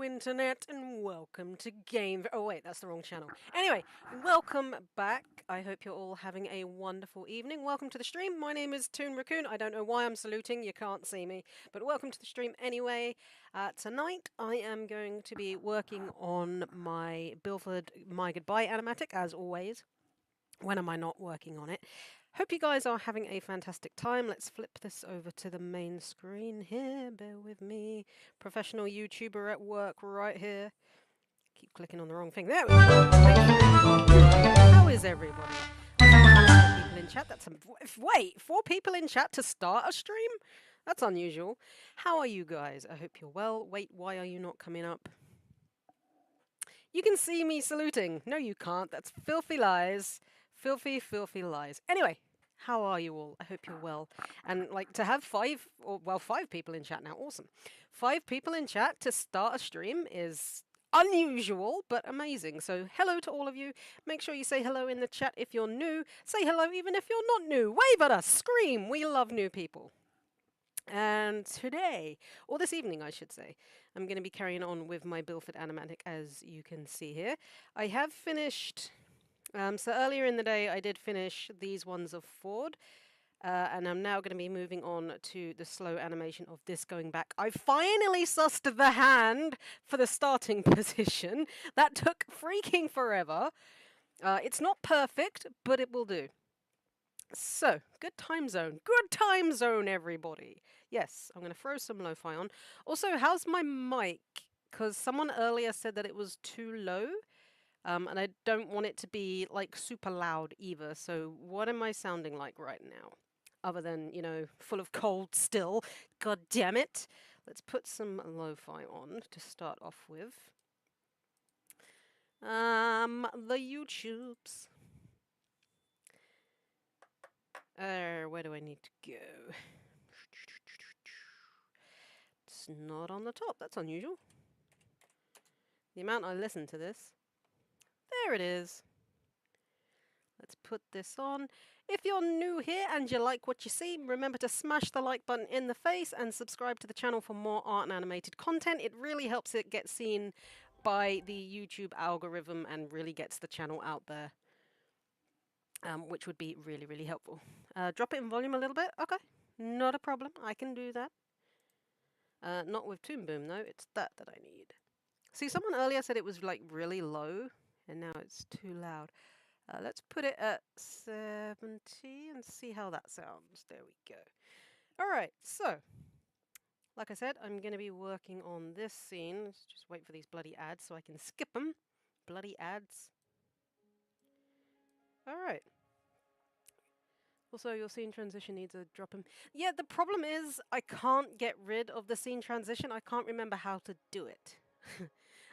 Internet, and welcome to Game. Oh, wait, that's the wrong channel. Anyway, welcome back. I hope you're all having a wonderful evening. Welcome to the stream. My name is Toon. I don't know why I'm saluting, you can't see me, but welcome to the stream anyway. Tonight, I am going to be working on my Billford My Goodbye animatic, as always. When am I not working on it? Hope you guys are having a fantastic time. Let's flip this over to the main screen here. Bear with me. Professional YouTuber at work right here. Keep clicking on the wrong thing. There we go. How is everybody? Four people in chat. Wait, 4 people in chat to start a stream? That's unusual. How are you guys? I hope you're well. Wait, why are you not coming up? You can see me saluting. No, you can't. That's filthy lies. Filthy, filthy lies. Anyway, how are you all? I hope you're well. And like to have 5 people in chat now. Awesome. 5 people in chat to start a stream is unusual, but amazing. So hello to all of you. Make sure you say hello in the chat if you're new. Say hello even if you're not new. Wave at us. Scream. We love new people. And today, or this evening I should say, I'm going to be carrying on with my Billford animatic, as you can see here. I have finished, so earlier in the day I did finish these ones of Ford, and I'm now going to be moving on to the slow animation of this going back. I finally sussed the hand for the starting position. That took freaking forever. It's not perfect, but it will do. So, good time zone. Good time zone, everybody. Yes, I'm going to throw some lo-fi on. Also, how's my mic? Because someone earlier said that it was too low. And I don't want it to be, like, super loud either. So, what am I sounding like right now? Other than, you know, full of cold still. God damn it. Let's put some lo-fi on to start off with. The YouTubes. Where do I need to go? It's not on the top. That's unusual. The amount I listen to this. There it is. Let's put this on. If you're new here and you like what you see, remember to smash the like button in the face and subscribe to the channel for more art and animated content. It really helps it get seen by the YouTube algorithm and really gets the channel out there. Which would be really, really helpful. Drop it in volume a little bit. Okay, not a problem. I can do that. Not with Toon Boom, though. It's that I need. See, someone earlier said it was, like, really low, and now it's too loud. Let's put it at 70 and see how that sounds. There we go. All right, so, like I said, I'm going to be working on this scene. Let's just wait for these bloody ads so I can skip them. Bloody ads. All right. Also, your scene transition needs a drop in. Yeah, the problem is I can't get rid of the scene transition. I can't remember how to do it.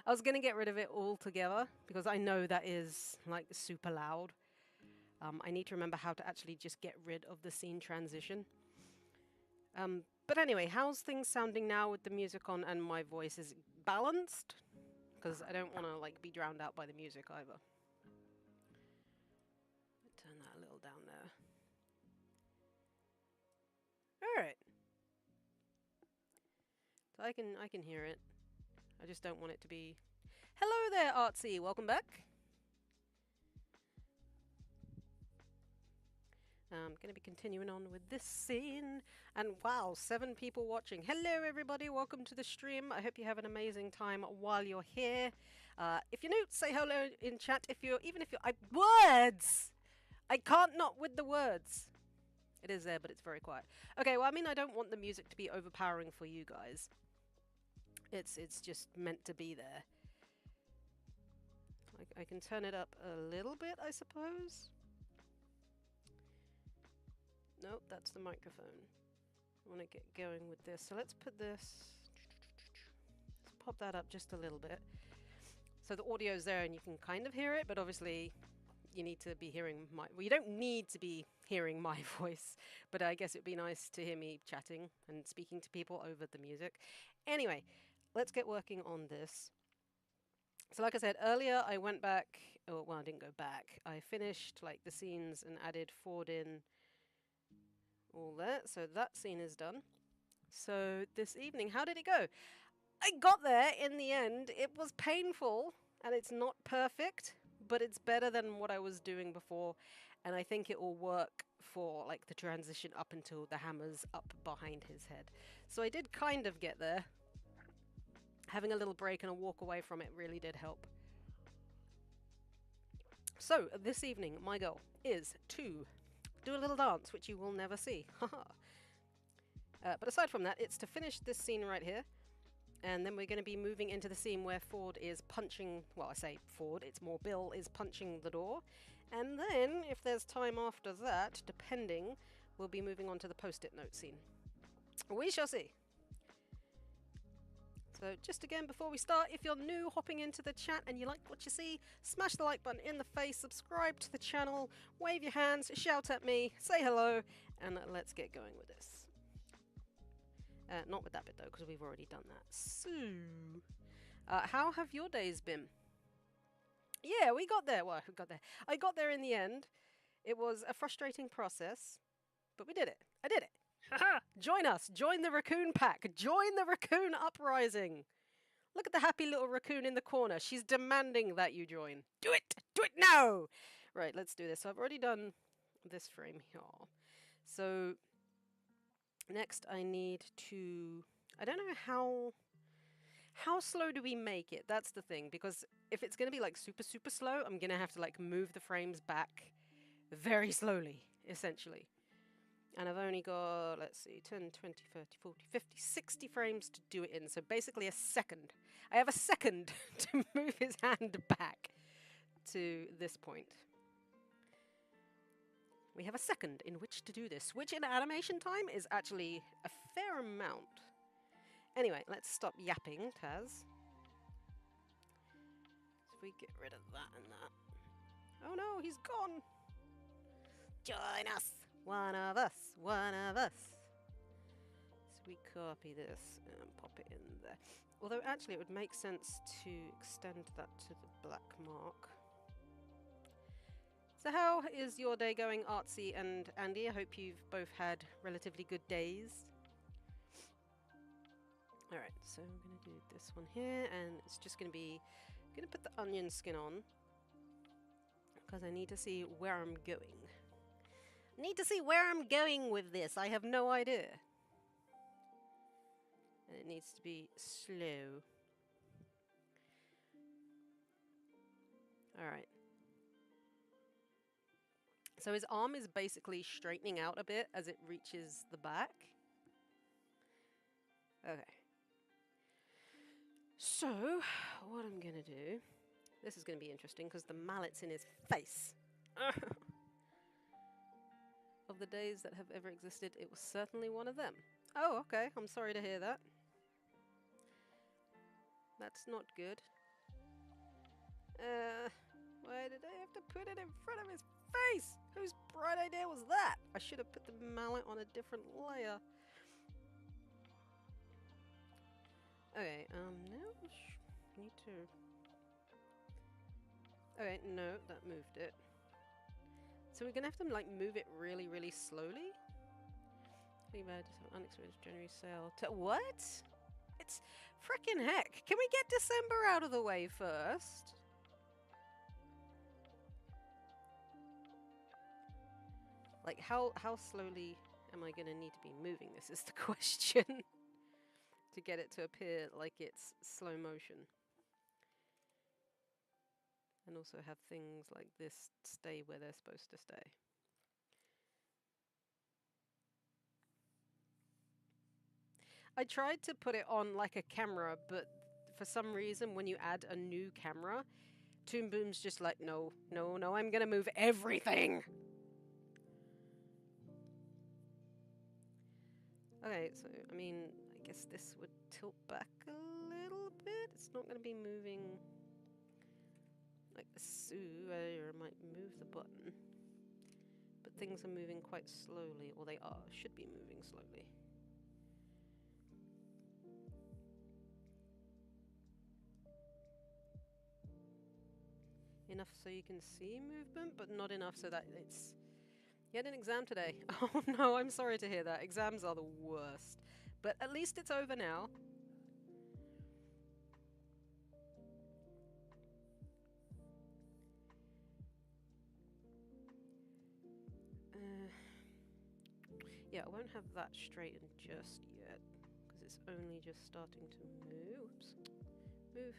I was going to get rid of it altogether because I know that is like super loud. I need to remember how to actually just get rid of the scene transition. But anyway, how's things sounding now with the music on and my voice? Is it balanced? Because I don't want to like be drowned out by the music either. Turn that a little down there. Alright. So I can hear it. I just don't want it to be... Hello there, Artsy! Welcome back. I'm going to be continuing on with this scene. And wow, 7 people watching. Hello everybody, welcome to the stream. I hope you have an amazing time while you're here. If you're new, say hello in chat. Words! I can't not with the words. It is there, but it's very quiet. Okay, well, I mean, I don't want the music to be overpowering for you guys. It's just meant to be there. I can turn it up a little bit, I suppose. Nope, that's the microphone. I want to get going with this. So let's put this... Let's pop that up just a little bit. So the audio's there and you can kind of hear it, but obviously you need to be hearing my... Well, you don't need to be hearing my voice, but I guess it'd be nice to hear me chatting and speaking to people over the music. Anyway, let's get working on this. So like I said earlier, I went back... Oh, well, I didn't go back. I finished like the scenes and added Ford in all that. So that scene is done. So this evening, how did it go? I got there in the end. It was painful, and it's not perfect, but it's better than what I was doing before, and I think it will work for like the transition up until the hammer's up behind his head. So I did kind of get there. Having a little break and a walk away from it really did help. So this evening, my goal is to do a little dance, which you will never see. But aside from that, it's to finish this scene right here. And then we're going to be moving into the scene where Ford is punching, well, I say Ford, it's more Bill is punching the door. And then, if there's time after that, depending, we'll be moving on to the post-it note scene. We shall see. So just again, before we start, if you're new hopping into the chat and you like what you see, smash the like button in the face, subscribe to the channel, wave your hands, shout at me, say hello, and let's get going with this. Not with that bit though, because we've already done that. So, how have your days been? Yeah, we got there. Well, we got there. I got there in the end. It was a frustrating process, but we did it. I did it. Haha! Join us. Join the raccoon pack. Join the raccoon uprising. Look at the happy little raccoon in the corner. She's demanding that you join. Do it. Do it now. Right, let's do this. So I've already done this frame here. So next I need to, I don't know how slow do we make it? That's the thing, because if it's going to be like super slow, I'm going to have to like move the frames back very slowly, essentially. And I've only got, let's see, 10, 20, 30, 40, 50, 60 frames to do it in. So basically a second. I have a second to move his hand back to this point. We have a second in which to do this, which in animation time is actually a fair amount. Anyway, let's stop yapping, Taz. So if we get rid of that and that. Oh no, he's gone! Join us! One of us! One of us! So we copy this and pop it in there. Although actually it would make sense to extend that to the black mark. So how is your day going, Artsy and Andy? I hope you've both had relatively good days. Alright, so I'm going to do this one here, and it's just going to be, I'm going to put the onion skin on, because I need to see where I'm going. Need to see where I'm going with this, I have no idea. And it needs to be slow. Alright. So his arm is basically straightening out a bit as it reaches the back. Okay. So, what I'm going to do... This is going to be interesting because the mallet's in his face. Of the days that have ever existed, it was certainly one of them. Oh, okay. I'm sorry to hear that. That's not good. Why did I have to put it in front of his face? Whose bright idea was that? I should have put the mallet on a different layer. Okay, now need to... Okay, no, that moved it. So we're gonna have to like move it really slowly. Leave out unexpected January sale. What? It's frickin' heck. Can we get December out of the way first? Like, how slowly am I going to need to be moving this is the question. To get it to appear like it's slow motion. And also have things like this stay where they're supposed to stay. I tried to put it on like a camera, but for some reason when you add a new camera, Toon Boom's just like, no, I'm going to move everything! Okay, so, I mean, I guess this would tilt back a little bit. It's not going to be moving like this, or I might move the button. But things are moving quite slowly, or they are, should be moving slowly. Enough so you can see movement, but not enough so that it's... You had an exam today. Oh no, I'm sorry to hear that. Exams are the worst. But at least it's over now. Yeah, I won't have that straightened just yet, because it's only just starting to move. Oops. Move.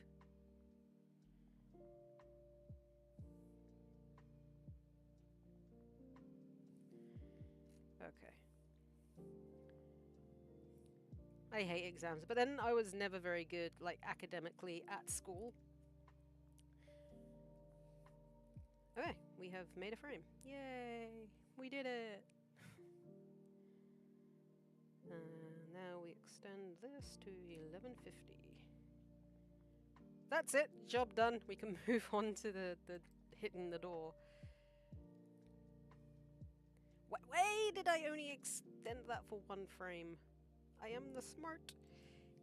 Okay. I hate exams, but then I was never very good, like, academically at school. Okay, we have made a frame. Yay! We did it! Now we extend this to 1150. That's it! Job done! We can move on to the hitting the door. Why did I only extend that for one frame? I am the smart.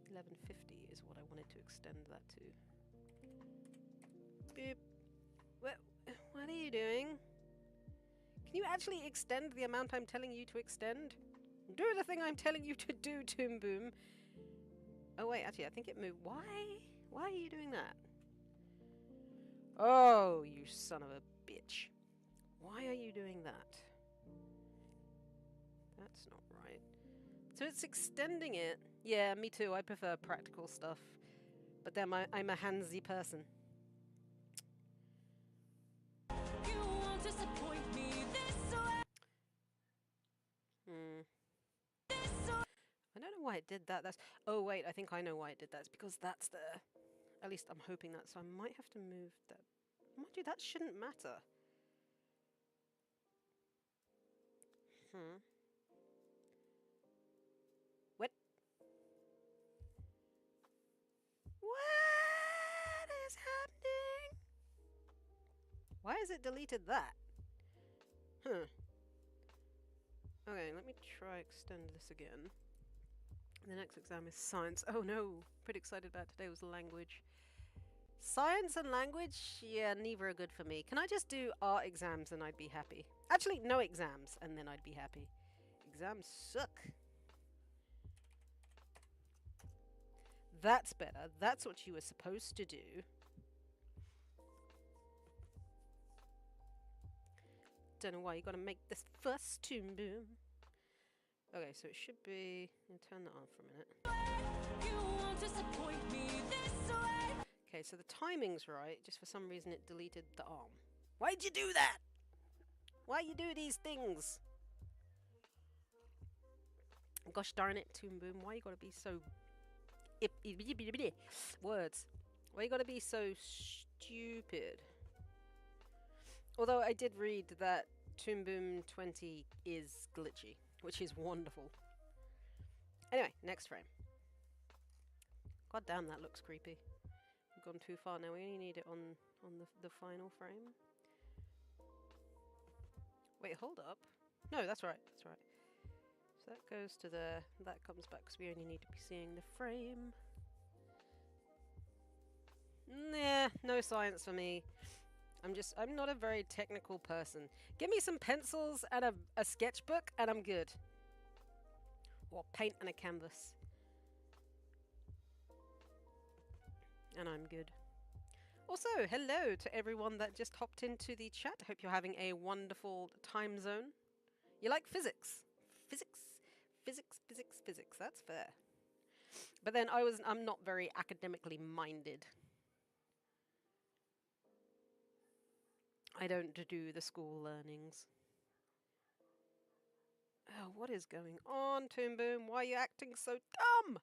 1150 is what I wanted to extend that to. Beep. What are you doing? Can you actually extend the amount I'm telling you to extend? Do the thing I'm telling you to do, Toon Boom. Oh wait, actually I think it moved. Why? Why are you doing that? Oh, you son of a bitch. Why are you doing that? That's not right. So it's extending it. Yeah, me too. I prefer practical stuff. But then I'm a handsy person. You won't disappoint me this way. I don't know why it did that. Oh wait, I think I know why it did that. It's because that's there. At least I'm hoping that. So I might have to move that. Mind you, that shouldn't matter. What? What is happening? Why has it deleted that? Okay, let me try extend this again. The next exam is science. Oh no, pretty excited about today was language. Science and language? Yeah, neither are good for me. Can I just do art exams and I'd be happy? Actually, no exams and then I'd be happy. Exams suck. That's better. That's what you were supposed to do. Don't know why you gotta make this fuss, Toon Boom. Okay, so it should be... I'll turn that on for a minute. You won't disappoint me this way. Okay, so the timing's right. Just for some reason it deleted the arm. Why'd you do that? Why you do these things? Gosh darn it, Toon Boom. Why you gotta be so... Words. Why you gotta be so stupid? Although I did read that Toon Boom 20 is glitchy, which is wonderful. Anyway, next frame. God damn, that looks creepy. We've gone too far now. We only need it on the final frame. Wait, hold up. No, that's right. That's right. So that goes to there. That comes back because we only need to be seeing the frame. Nah, no science for me. I'm not a very technical person. Give me some pencils and a sketchbook and I'm good. Or paint and a canvas. And I'm good. Also, hello to everyone that just hopped into the chat. Hope you're having a wonderful time zone. You like physics? Physics, physics, physics, physics. That's fair. But then I'm not very academically minded. I don't do the school learnings. Oh, what is going on, Toon Boom? Why are you acting so dumb?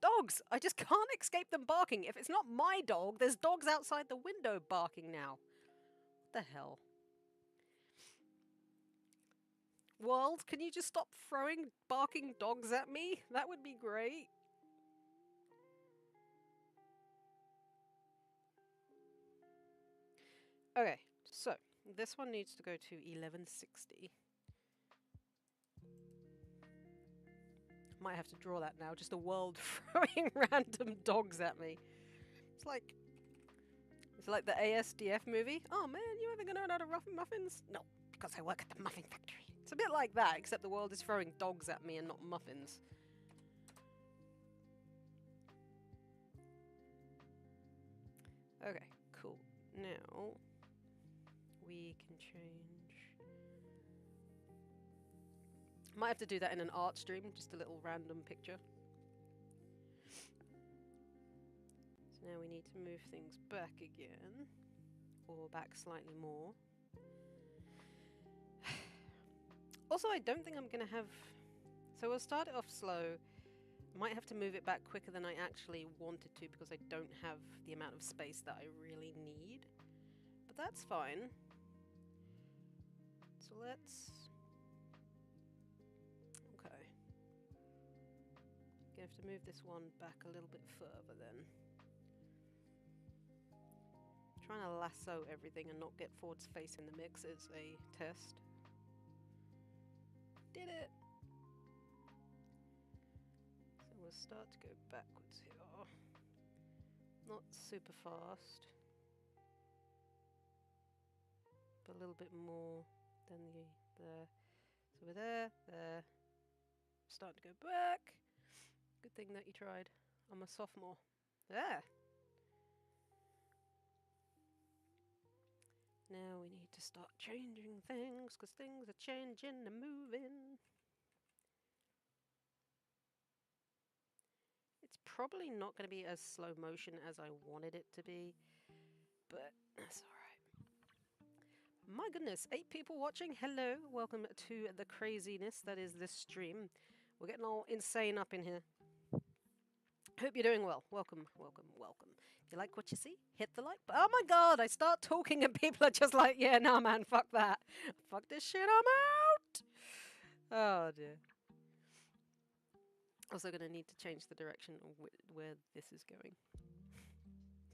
Dogs! I just can't escape them barking. If it's not my dog, there's dogs outside the window barking now. What the hell? World, can you just stop throwing barking dogs at me? That would be great. Okay, so this one needs to go to 1160. Might have to draw that now, just a world throwing random dogs at me. It's like the ASDF movie. Oh man, you ever gonna know how to rough muffins? No, because I work at the muffin factory. It's a bit like that, except the world is throwing dogs at me and not muffins. Okay, cool. Now we can change Might have to do that in an art stream, just a little random picture. So now we need to move things back again, or back slightly more. Also, I don't think I'm going to have... So we'll start it off slow. Might have to move it back quicker than I actually wanted to because I don't have the amount of space that I really need. But that's fine. So let's... Okay. Gonna have to move this one back a little bit further then. Trying to lasso everything and not get Ford's face in the mix is a test. Did it! So we'll start to go backwards here. Not super fast, but a little bit more than there. So we're there. Starting to go back. Good thing that you tried. I'm a sophomore. There! Now we need to start changing things, because things are changing and moving. It's probably not going to be as slow motion as I wanted it to be, but that's alright. My goodness, 8 people watching. Hello, welcome to the craziness that is this stream. We're getting all insane up in here. Hope you're doing well. Welcome, welcome, welcome. If you like what you see, hit the like button. Oh my god, I start talking and people are just like, yeah, nah man, fuck that. Fuck this shit, I'm out! Oh dear. Also gonna need to change the direction of where this is going.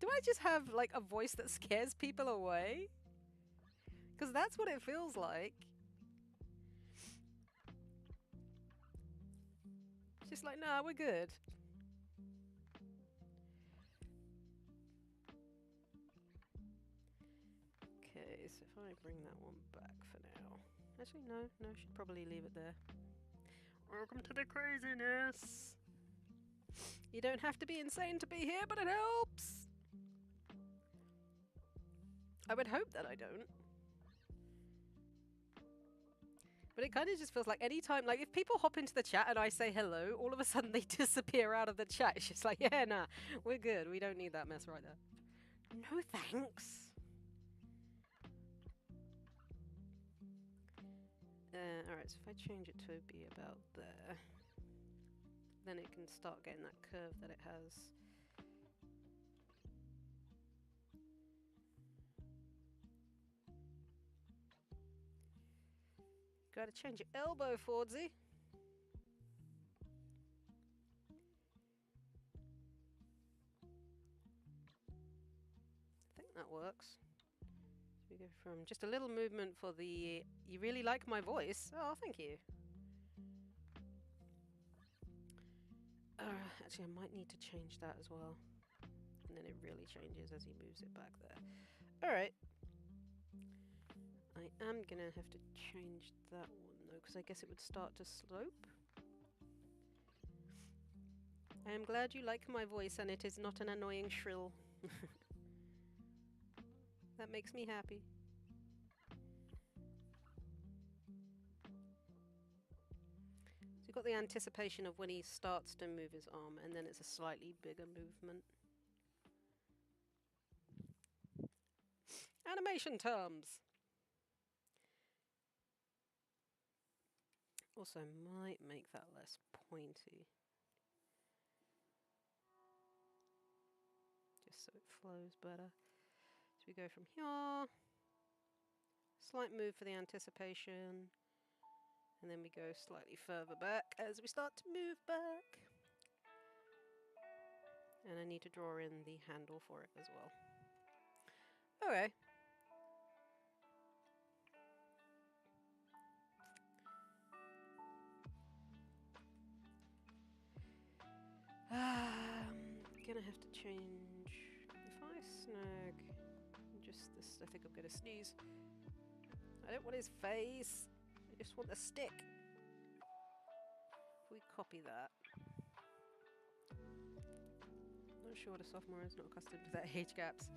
Do I just have like a voice that scares people away? Because that's what it feels like. It's just like, nah, we're good. Okay, so if I bring that one back for now. Actually, no, should probably leave it there. Welcome to the craziness! You don't have to be insane to be here, but it helps! I would hope that I don't. But it kind of just feels like any time, like if people hop into the chat and I say hello, all of a sudden they disappear out of the chat. It's just like, yeah, nah, we're good. We don't need that mess right there. No thanks! Alright, so if I change it to be about there, then it can start getting that curve that it has. Gotta change your elbow, Fordsy. I think that works. We go from just a little movement for the you really like my voice. Oh, thank you. Actually, I might need to change that as well. And then it really changes as he moves it back there. Alright. I am gonna have to change that one though, because I guess it would start to slope. I am glad you like my voice and it is not an annoying shrill. That makes me happy. So you've got the anticipation of when he starts to move his arm, and then it's a slightly bigger movement. Animation terms! Also might make that less pointy. Just so it flows better. So we go from here, slight move for the anticipation, and then we go slightly further back as we start to move back. And I need to draw in the handle for it as well. Okay. Gonna have to change. If I snag just this, I think I'm gonna sneeze. I don't want his face. I just want the stick. If we copy that. Not sure what a sophomore is, not accustomed to that age gaps.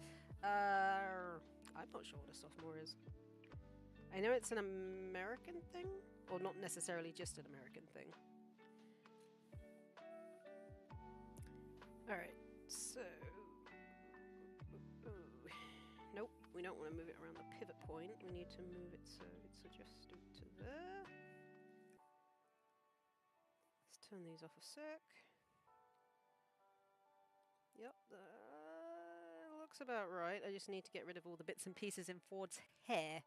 I'm not sure what a sophomore is. I know it's an American thing. Or not necessarily just an American thing. Alright, so... Nope, we don't want to move it around the pivot point. We need to move it so it's adjusted to there. Let's turn these off a sec. Yep, looks about right. I just need to get rid of all the bits and pieces in Ford's hair.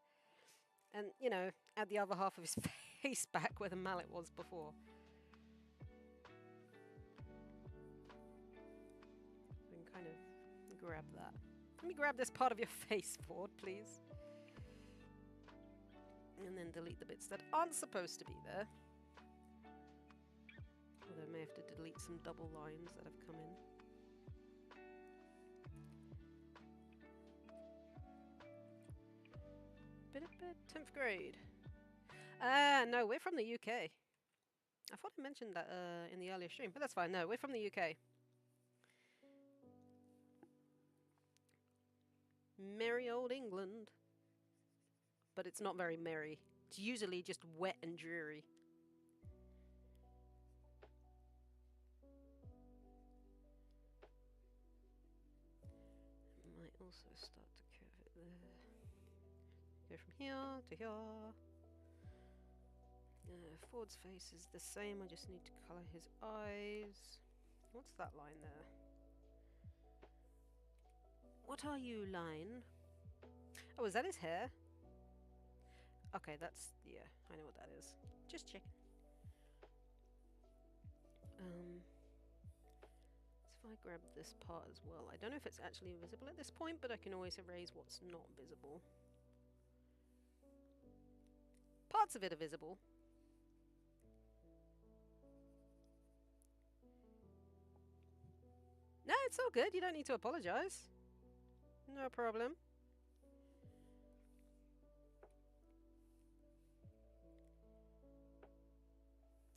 And, you know, add the other half of his face back where the mallet was before. I can kind of grab that. Let me grab this part of your face, Ford, please. And then delete the bits that aren't supposed to be there. Although I may have to delete some double lines that have come in. 10th grade. No, we're from the UK. I thought I mentioned that in the earlier stream, but that's fine. No, we're from the UK. Merry old England. But it's not very merry. It's usually just wet and dreary. I might also start to curve it there. Go from here to here. Ford's face is the same, I just need to colour his eyes. What's that line there? What are you, line? Oh, is that his hair? Okay, that's... yeah, I know what that is. Just checking. So if I grab this part as well, I don't know if it's actually visible at this point, but I can always erase what's not visible. Parts of it are visible. No, it's all good. You don't need to apologize. No problem.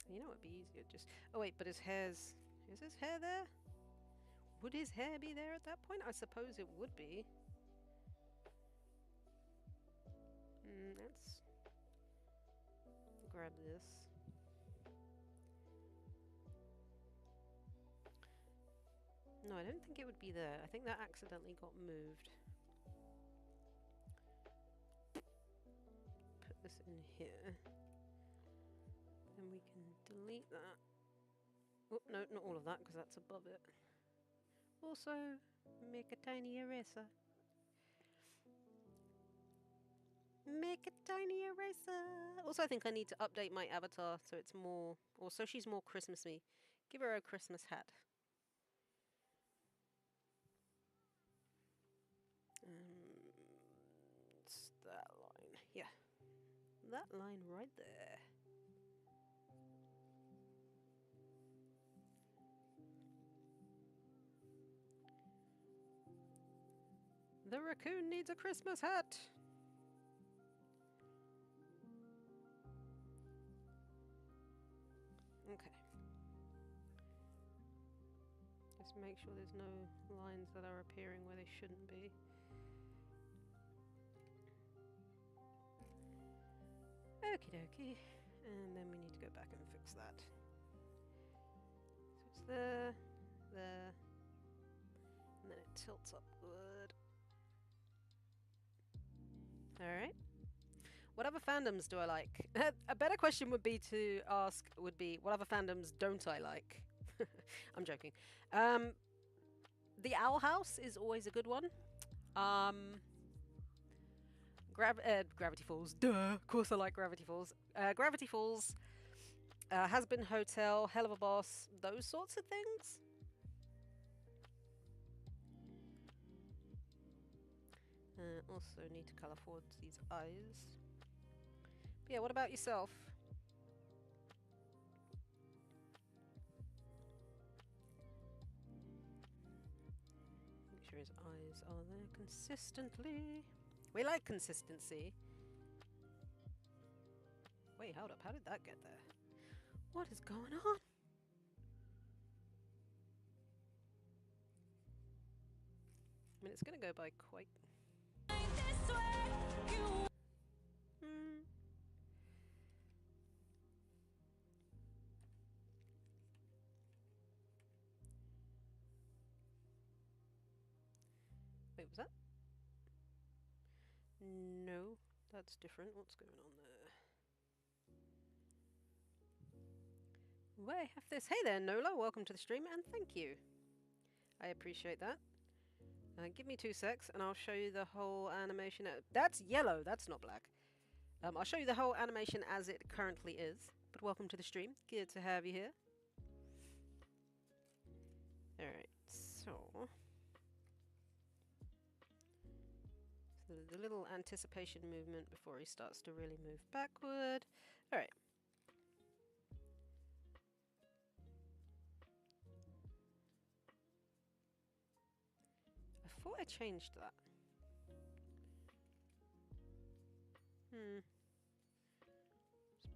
You know, it'd be easier just... oh wait, but his hair's... is his hair there? Would his hair be there at that point? I suppose it would be. Let's grab this. No, I don't think it would be there. I think that accidentally got moved. Put this in here. Then we can delete that. Oh, no, not all of that, because that's above it. Also, make a tiny eraser. Make a tiny eraser. Also, I think I need to update my avatar so it's more... or so she's more Christmassy. Give her a Christmas hat. It's that line. Yeah. That line right there. The raccoon needs a Christmas hat. Okay. Just make sure there's no lines that are appearing where they shouldn't be. Okie dokie. And then we need to go back and fix that. So it's there, there, and then it tilts upward. Alright. What other fandoms do I like? A better question would be to ask would be, what other fandoms don't I like? I'm joking. The Owl House is always a good one. Gravity Falls. Duh! Of course I like Gravity Falls. Gravity Falls, Has Been Hotel, Hell of a Boss, those sorts of things. Also need to colour forward these eyes. But yeah, what about yourself? Make sure his eyes are there consistently. We like consistency. Wait, hold up. How did that get there? What is going on? I mean, it's going to go by quite... Wait, was that? No, that's different. What's going on there? Why have this? Hey there, Nola. Welcome to the stream, and thank you. I appreciate that. Give me 2 secs, and I'll show you the whole animation. That's yellow. That's not black. I'll show you the whole animation as it currently is. But welcome to the stream. Good to have you here. Alright, so the little anticipation movement before he starts to really move backward. Alright. I thought I changed that. Let's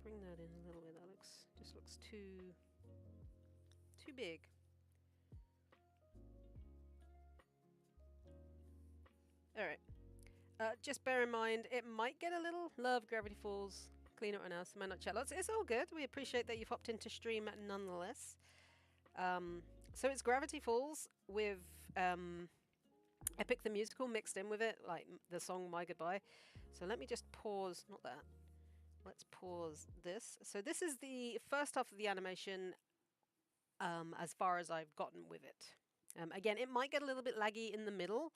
bring that in a little bit. That just looks too big. Alright. Just bear in mind, it might get a little... Love Gravity Falls. Clean it right now, so might not chat lots. It's all good. We appreciate that you've hopped into stream nonetheless. So it's Gravity Falls with Epic the Musical mixed in with it, like the song My Goodbye. So let me just pause... Not that. Let's pause this. So this is the first half of the animation as far as I've gotten with it. Again, it might get a little bit laggy in the middle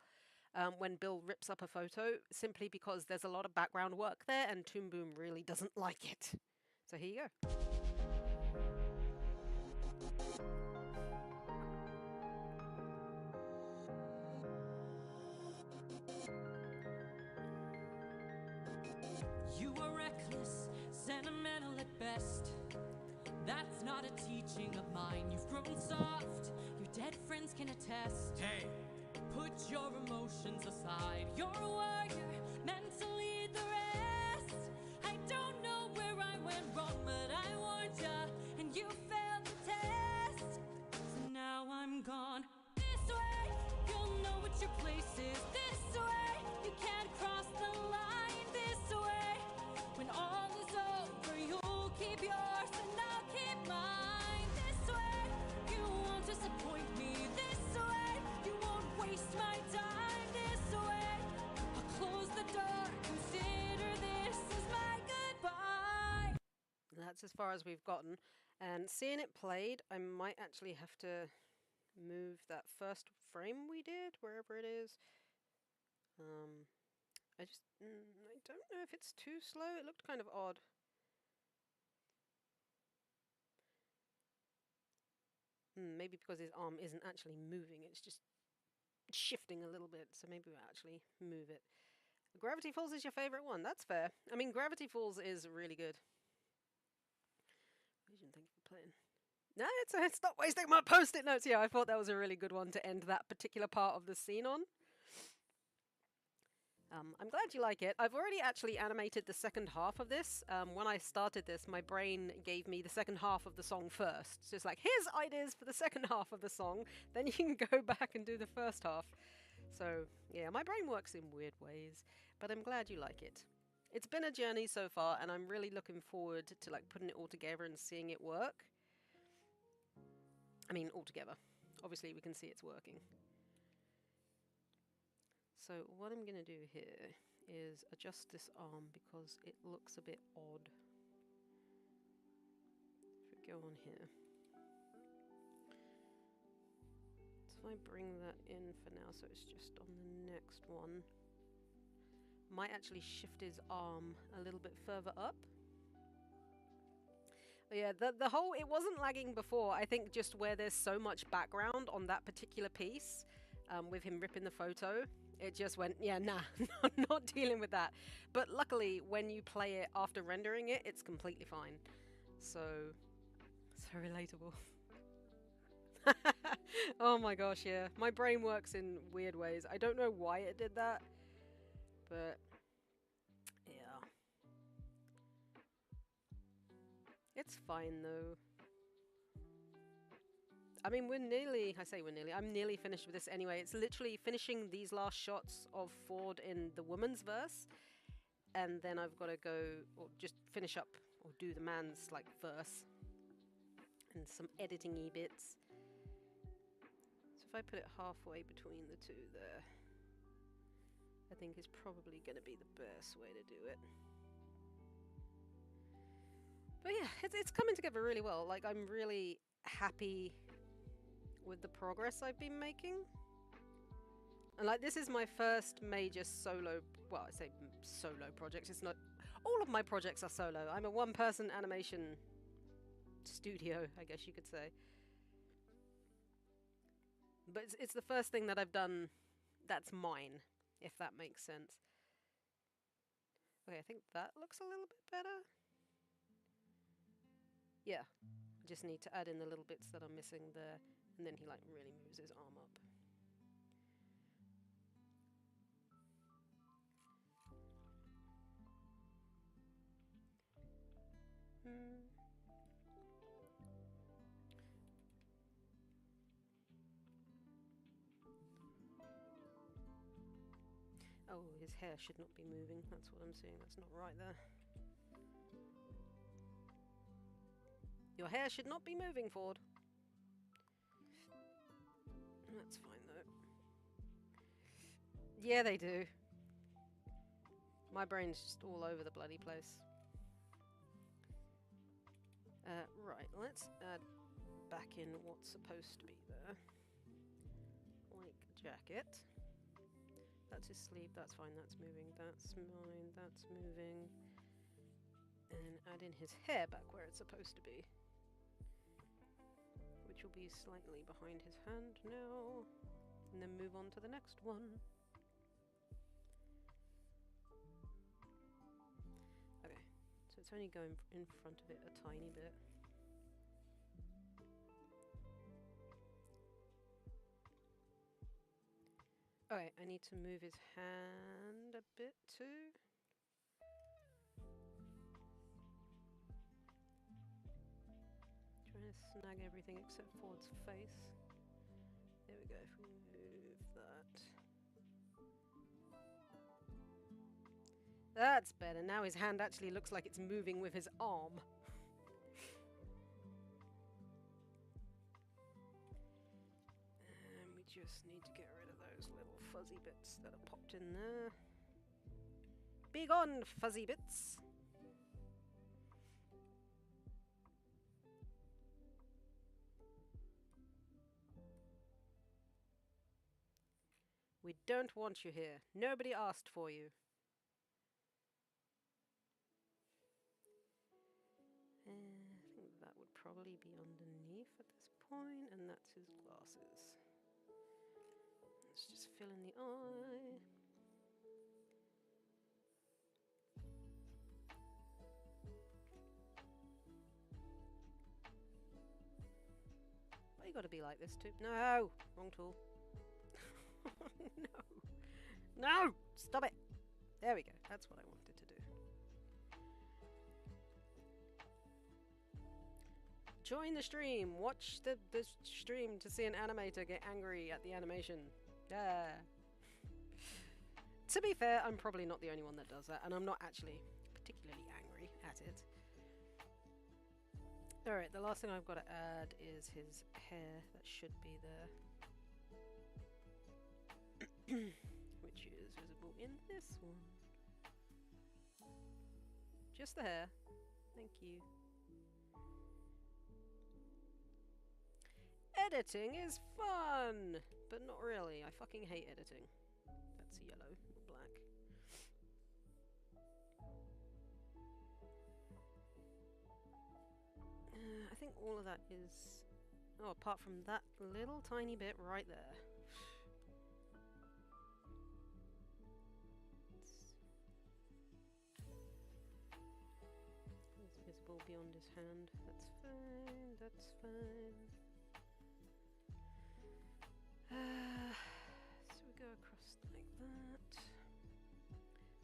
when Bill rips up a photo, simply because there's a lot of background work there and Toon Boom really doesn't like it. So here you go. You are reckless, sentimental at best. That's not a teaching of mine. You've grown soft, your dead friends can attest. Hey! Put your emotions aside. You're a warrior, meant to lead the rest. I don't know where I went wrong, but I warned ya, and you failed the test. So now I'm gone. This way, you'll know what your place is. This way, you can't cross the line. This way, when all is over, you'll keep yours and I'll keep mine. This way, you won't disappoint me. This way, you won't waste my time. This way, I'll close the door. Consider this as my goodbye. That's as far as we've gotten. And seeing it played, I might actually have to move that first frame we did, wherever it is. I don't know if it's too slow. It looked kind of odd. Maybe because his arm isn't actually moving, it's just shifting a little bit, so maybe we'll actually move it. Gravity Falls is your favourite one, that's fair. I mean, Gravity Falls is really good. Vision, thank you for playing. No, stop wasting my post-it notes here. I thought that was a really good one to end that particular part of the scene on. I'm glad you like it. I've already actually animated the second half of this. When I started this, my brain gave me the second half of the song first. So it's like, here's ideas for the second half of the song, then you can go back and do the first half. So, yeah, my brain works in weird ways, but I'm glad you like it. It's been a journey so far, and I'm really looking forward to like putting it all together and seeing it work. I mean, all together. Obviously, we can see it's working. So what I'm going to do here is adjust this arm because it looks a bit odd. If we go on here. So if I bring that in for now, so it's just on the next one. Might actually shift his arm a little bit further up. But yeah, the whole, it wasn't lagging before. I think just where there's so much background on that particular piece, with him ripping the photo, it just went, yeah, nah, not dealing with that. But luckily, when you play it after rendering it, it's completely fine. So relatable. Oh my gosh, yeah. My brain works in weird ways. I don't know why it did that, but yeah. It's fine though. I mean, I'm nearly finished with this anyway. It's literally finishing these last shots of Ford in the woman's verse. And then I've got to go, or just finish up, or do the man's, like, verse. And some editing-y bits. So if I put it halfway between the two there. I think is probably going to be the best way to do it. But yeah, it's coming together really well. Like, I'm really happy with the progress I've been making. And like, this is my first major solo, well, I say solo project. It's not, all of my projects are solo. I'm a one-person animation studio, I guess you could say. But it's the first thing that I've done that's mine, if that makes sense. Okay, I think that looks a little bit better. Yeah, just need to add in the little bits that are missing there, and then he like really moves his arm up. Oh, his hair should not be moving. That's what I'm seeing. That's not right there. Your hair should not be moving, Ford. That's fine, though. Yeah, they do. My brain's just all over the bloody place. Right, let's add back in what's supposed to be there. Like jacket. That's his sleeve, that's fine, that's moving, that's mine, that's moving. And add in his hair back where it's supposed to be. Which will be slightly behind his hand now. And then move on to the next one. Okay, so it's only going in front of it a tiny bit. Okay, I need to move his hand a bit too. Trying to snag everything except Ford's face. There we go, if we move that. That's better. Now his hand actually looks like it's moving with his arm. And we just need to get rid of those little fuzzy bits that are popped in there. Be gone, fuzzy bits! We don't want you here. Nobody asked for you. I think that would probably be underneath at this point, and that's his glasses. Let's just fill in the eye. Why you gotta be like this too? No! Wrong tool. No! No! Stop it! There we go. That's what I wanted to do. Join the stream. Watch the stream to see an animator get angry at the animation. Yeah. To be fair, I'm probably not the only one that does that, and I'm not actually particularly angry at it. Alright, the last thing I've got to add is his hair. That should be there. Which is visible in this one. Just the hair. Thank you. Editing is fun! But not really. I fucking hate editing. That's yellow, not black. I think all of that is... Oh, apart from that little tiny bit right there. It's visible beyond his hand. That's fine, that's fine. So we go across like that.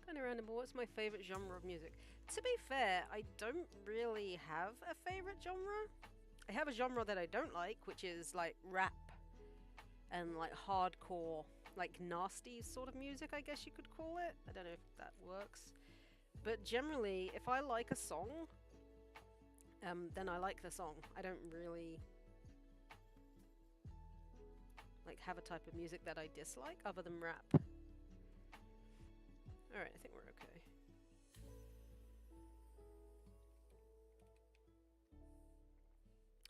Kind of random, but what's my favourite genre of music? To be fair, I don't really have a favourite genre. I have a genre that I don't like, which is like rap and like hardcore, like nasty sort of music, I guess you could call it. I don't know if that works. But generally, if I like a song, then I like the song. I don't really like have a type of music that I dislike other than rap. Alright, I think we're okay.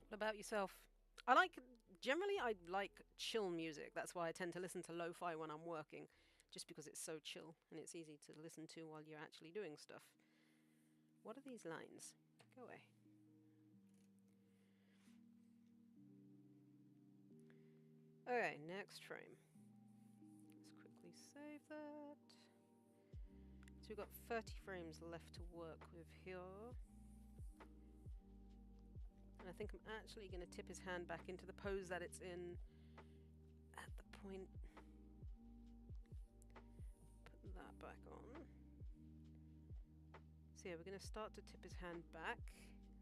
What about yourself? Generally I like chill music. That's why I tend to listen to lo-fi when I'm working, just because it's so chill and it's easy to listen to while you're actually doing stuff. What are these lines? Go away. Okay, next frame. Let's quickly save that. So we've got 30 frames left to work with here. And I think I'm actually going to tip his hand back into the pose that it's in at the point. Put that back on. So yeah, we're going to start to tip his hand back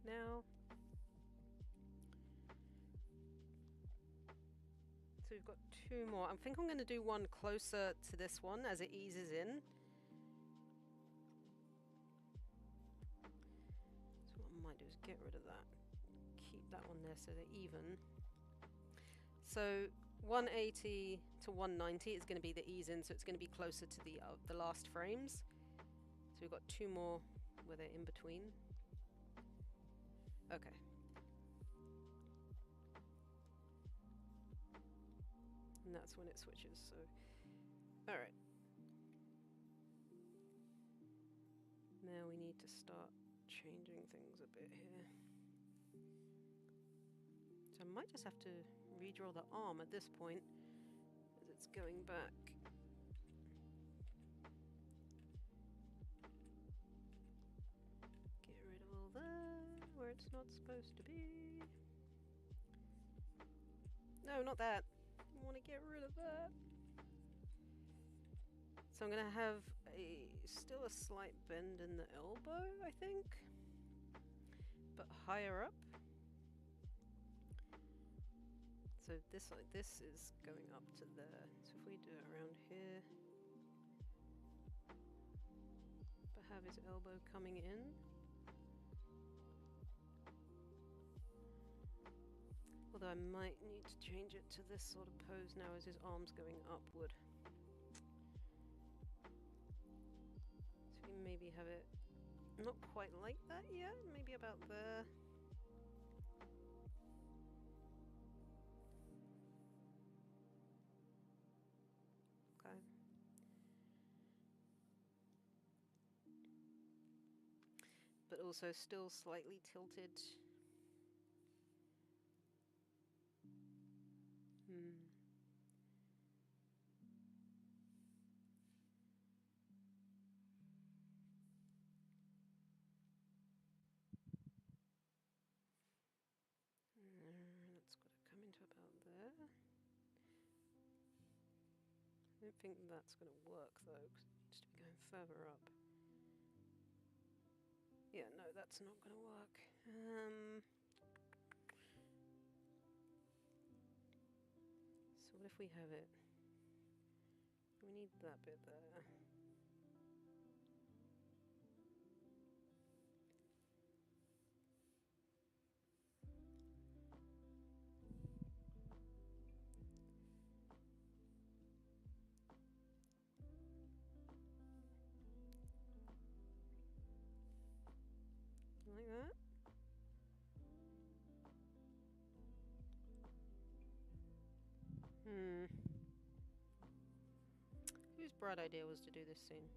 now. So we've got 2 more. I think I'm going to do one closer to this one as it eases in. So what I might do is get rid of that. Keep that one there so they're even. So 180 to 190 is going to be the ease in, so it's going to be closer to the last frames. So we've got 2 more where they're in between. Okay. And that's when it switches, so... Alright. Now we need to start changing things a bit here. So I might just have to redraw the arm at this point, as it's going back. Get rid of all that, where it's not supposed to be. No, not that. I want to get rid of that. So I'm going to have still a slight bend in the elbow, I think, but higher up. So this is going up to there. So if we do it around here, but have his elbow coming in. Although I might need to change it to this sort of pose now as his arm's going upward. So we maybe have it not quite like that yet, maybe about there. Okay. But also still slightly tilted. That's got to come into about there. I don't think that's going to work though, because it needs to be going further up. Yeah, no, that's not going to work. So what if we have it? We need that bit there. Like that. Whose bright idea was to do this scene?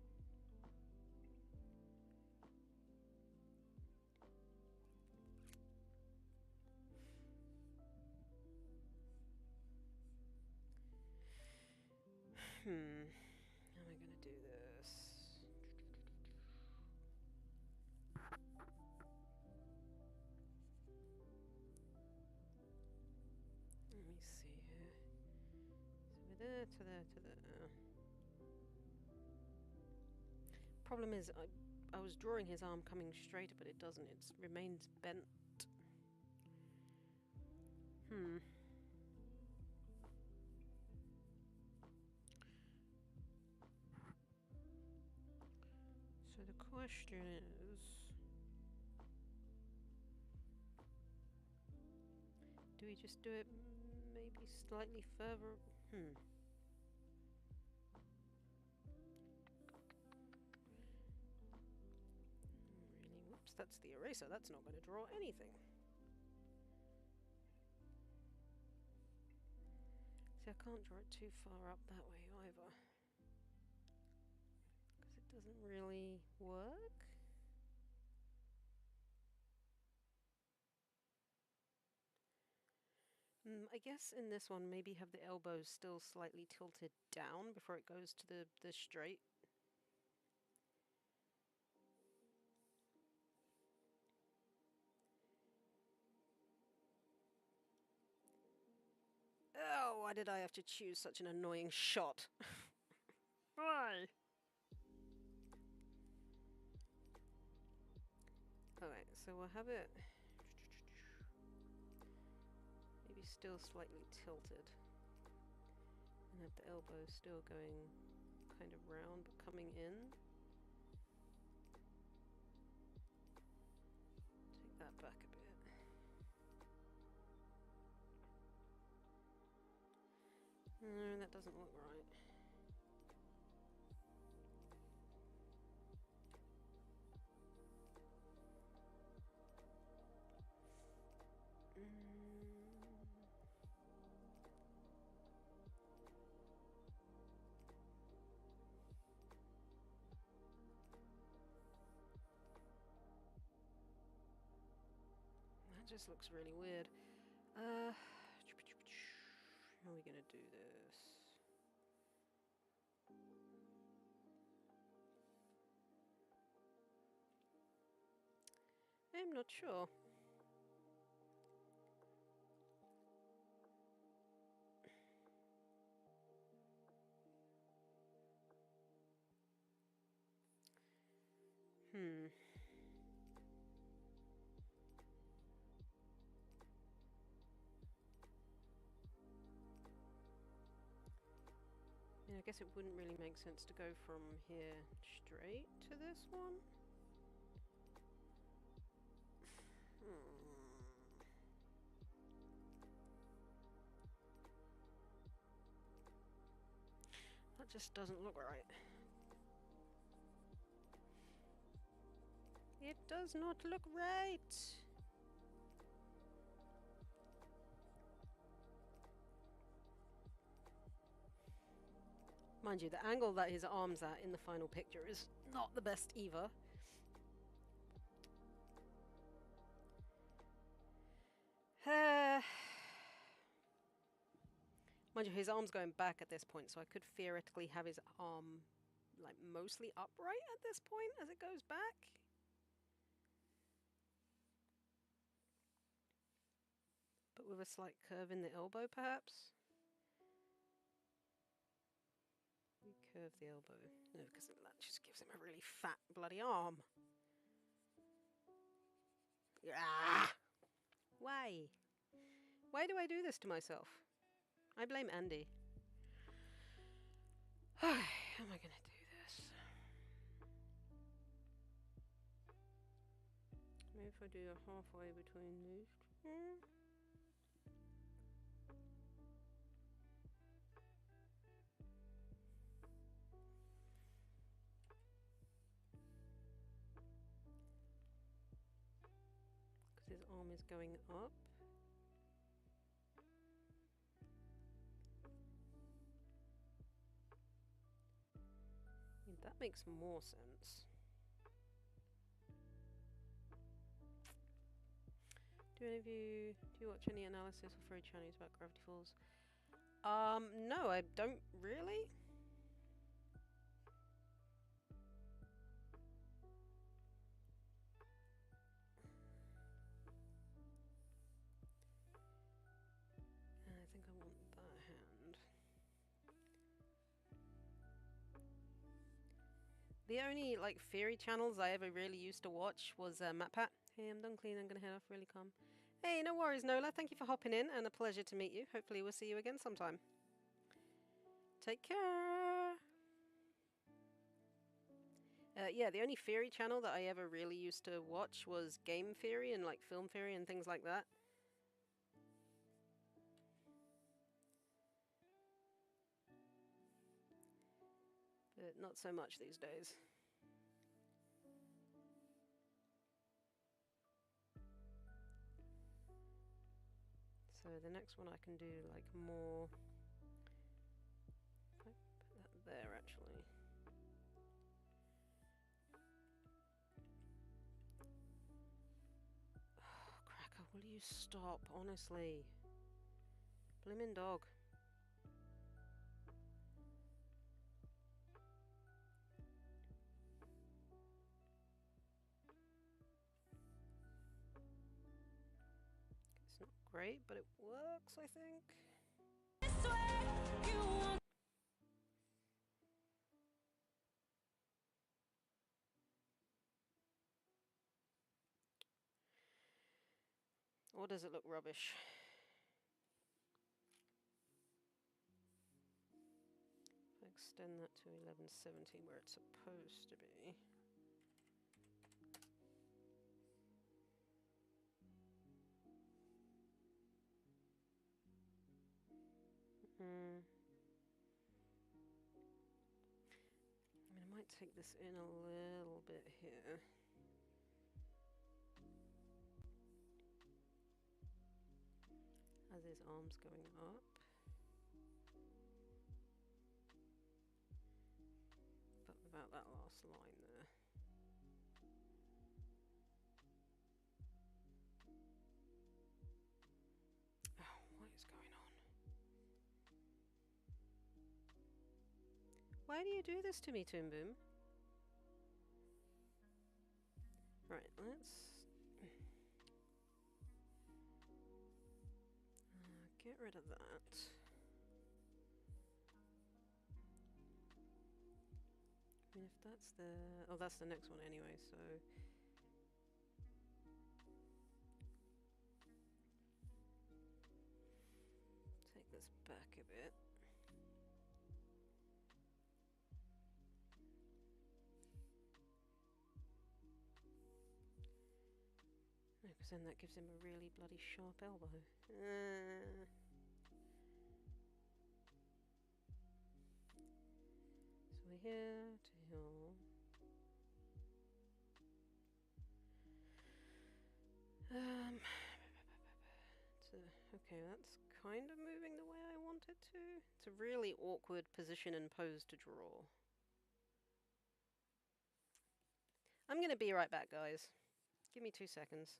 How am I gonna do this? Let me see here. So we're there to there to there. Problem is, I was drawing his arm coming straight, but it doesn't. It remains bent. So the question is, do we just do it maybe slightly further? that's the eraser. That's not going to draw anything. See, I can't draw it too far up that way either. Because it doesn't really work. I guess in this one, maybe have the elbows still slightly tilted down before it goes to the straight. Oh, why did I have to choose such an annoying shot? Why? Alright, so we'll have it maybe still slightly tilted. And have the elbow still going kind of round but coming in. Take that back a bit. No, that doesn't look right. That just looks really weird. How are we gonna do this? I'm not sure. Yeah, I guess it wouldn't really make sense to go from here straight to this one. That just doesn't look right. It does not look right. Mind you, the angle that his arm's at in the final picture is not the best either. Mind you, his arm's going back at this point, so I could theoretically have his arm like mostly upright at this point as it goes back. But with a slight curve in the elbow, perhaps? We curve the elbow. No, because that just gives him a really fat bloody arm. Ah! Why? Why do I do this to myself? I blame Andy. How am I gonna do this? Maybe if I do a halfway between these two. Because his arm is going up. That makes more sense. Do you watch any analysis or free channels about Gravity Falls? No, I don't really. I think I want that hand. The only, like, theory channels I ever really used to watch was MatPat. Hey, I'm done cleaning, I'm gonna head off, really calm. Hey, no worries, Nola. Thank you for hopping in, and a pleasure to meet you. Hopefully we'll see you again sometime. Take care! Yeah, the only theory channel that I ever really used to watch was game theory and, like, film theory and things like that. But not so much these days. the next one I can do like more. If I put that there actually. Oh, Cracker, will you stop? Honestly. Blimmin' dog. It's not great, but it works, I think. Or does it look rubbish? If I extend that to 1170 where it's supposed to be. I mean, I might take this in a little bit here. As his arms going up. But without that last line there. Oh, what is going on? Why do you do this to me, Toon Boom? Right, let's get rid of that. I mean, if that's the... Oh, that's the next one anyway, so... Take this back a bit. No, because then that gives him a really bloody sharp elbow. So we're here to heal. Okay, that's kind of moving the way I want it to. It's a really awkward position and pose to draw. I'm gonna be right back, guys. Give me 2 seconds.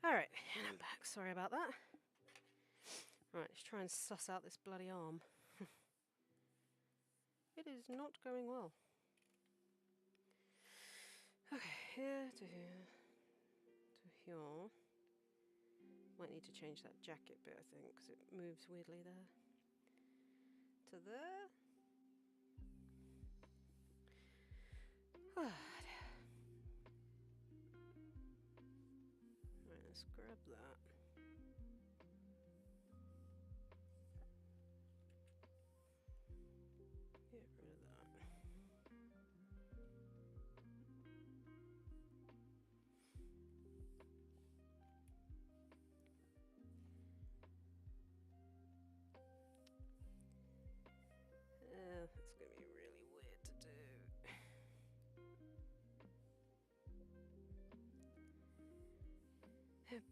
Alright, and I'm back. Sorry about that. Right, let's try and suss out this bloody arm. It is not going well. Okay, here to here to here. Might need to change that jacket bit, I think, because it moves weirdly there. To there. Right, let's grab that. Get rid of that. That's going to be really weird to do.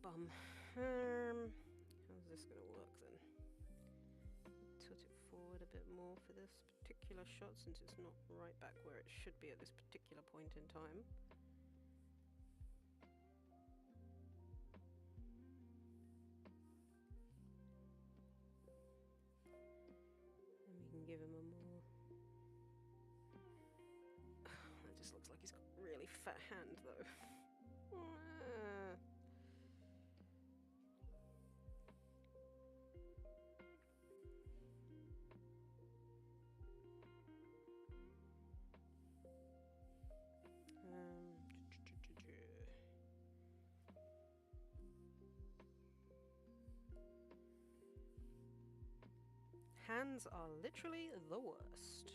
Bum. How's this going to work then? bit more for this particular shot since it's not right back where it should be at this particular point in time. And we can give him a more... That just looks like he's got a really fat hand though. Hands are literally the worst.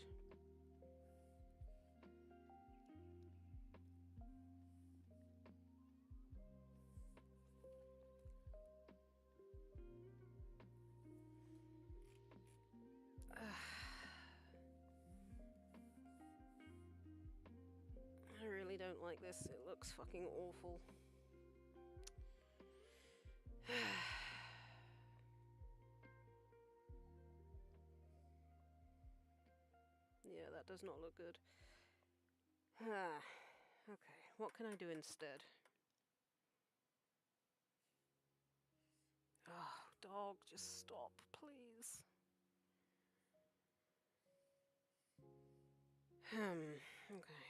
I really don't like this. It looks fucking awful. Yeah, that does not look good. Okay, what can I do instead? Oh, dog, just stop, please. Okay.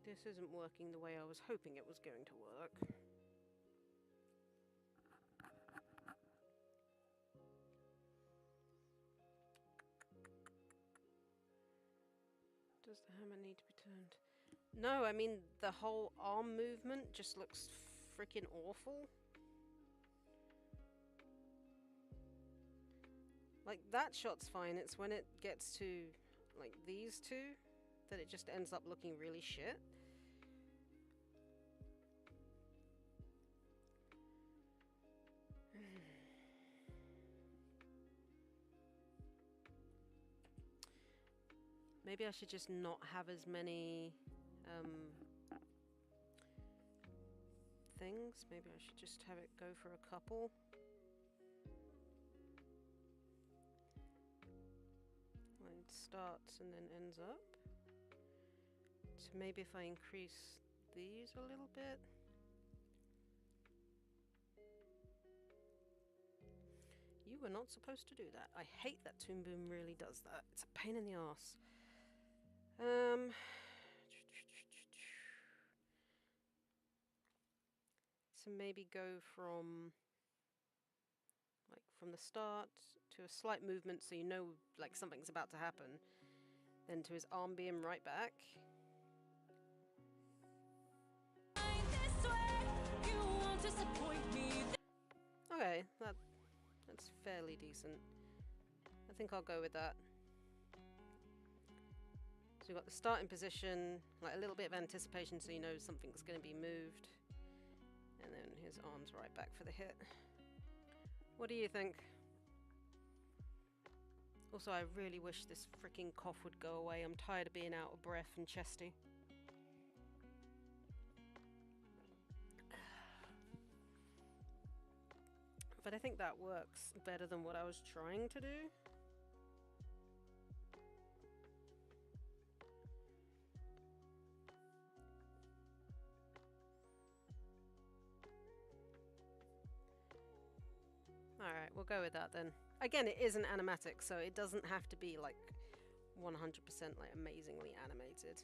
This isn't working the way I was hoping it was going to work. Does the hammer need to be turned? No, I mean the whole arm movement just looks freaking awful. Like, that shot's fine, it's when it gets to, like, these two that it just ends up looking really shit. Maybe I should just not have as many things. Maybe I should just have it go for a couple. It starts and then ends up. So maybe if I increase these a little bit. You were not supposed to do that. I hate that Toon Boom really does that. It's a pain in the arse. So maybe go from the start to a slight movement so you know like something's about to happen, then to his arm beam right back. Okay, that's fairly decent. I think I'll go with that. So we've got the starting position, like a little bit of anticipation so you know something's going to be moved. And then his arm's right back for the hit. What do you think? Also, I really wish this freaking cough would go away. I'm tired of being out of breath and chesty. But I think that works better than what I was trying to do. Alright, we'll go with that then. Again, it is an animatic, so it doesn't have to be like 100% like amazingly animated.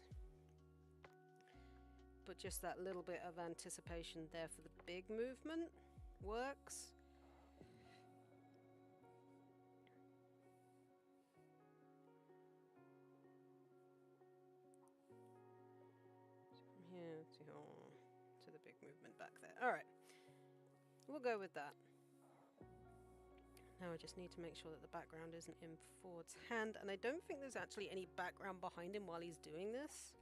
But just that little bit of anticipation there for the big movement works. So from here to the big movement back there. Alright, we'll go with that. Now I just need to make sure that the background isn't in Ford's hand, and I don't think there's actually any background behind him while he's doing this.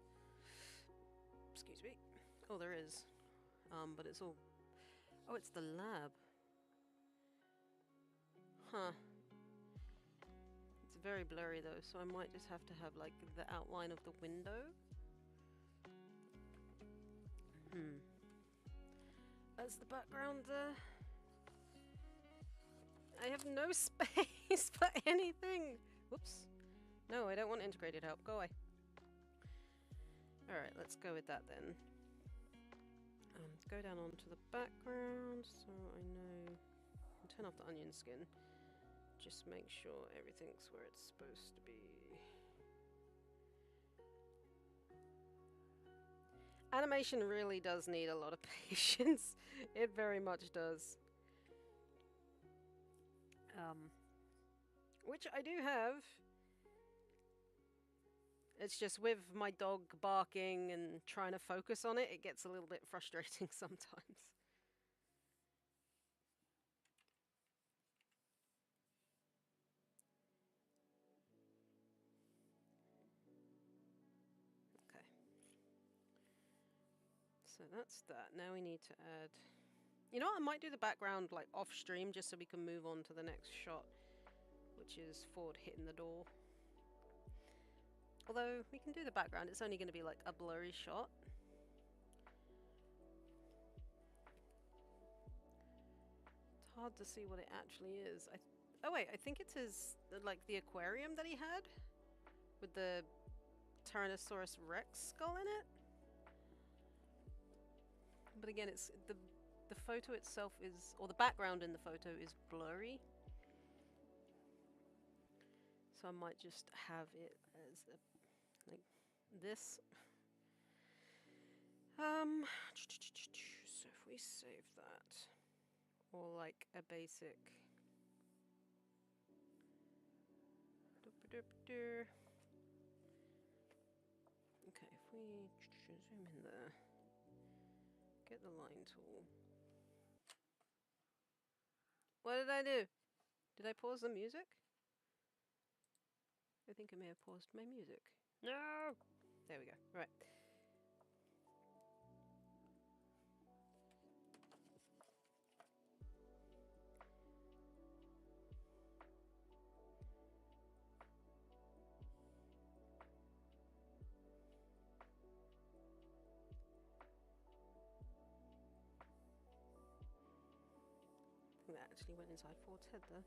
Excuse me. Oh, there is. But it's all... Oh, it's the lab. Huh. It's very blurry though, so I might just have to have like the outline of the window. That's the background there. have no space for anything. Whoops. No, I don't want integrated help. Go away. Alright, let's go with that then. Go down onto the background so I know. Turn off the onion skin. Just make sure everything's where it's supposed to be. Animation really does need a lot of patience. It very much does. Which I do have. It's just with my dog barking and trying to focus on it, it gets a little bit frustrating sometimes. Okay. So that's that. Now we need to add... You know what? I might do the background like off stream just so we can move on to the next shot, which is Ford hitting the door. Although we can do the background, it's only going to be like a blurry shot. It's hard to see what it actually is. Oh wait, I think it's his, like the aquarium that he had with the Tyrannosaurus Rex skull in it. But again, it's the photo itself is, or the background in the photo is blurry. So I might just have it as a, like this. So if we save that, or like a basic. Okay, if we zoom in there, get the line tool. What did I do? Did I pause the music? I think I may have paused my music. No! There we go. Right. I think that actually went inside Ford's head there.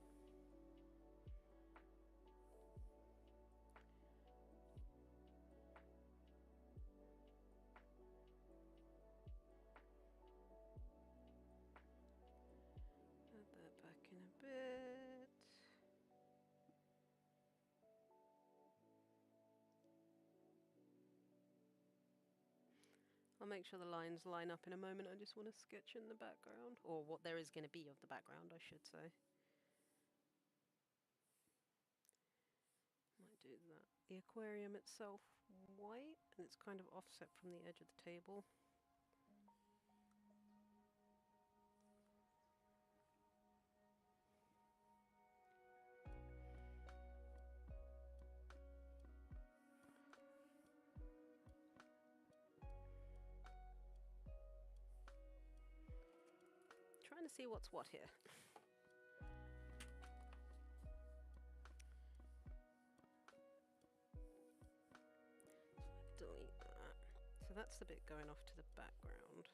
Add that back in a bit. I'll make sure the lines line up in a moment. I just want to sketch in the background, or what there is going to be of the background, I should say. Might do that. The aquarium itself white, and it's kind of offset from the edge of the table. Trying to see what's what here. Delete that. So that's the bit going off to the background.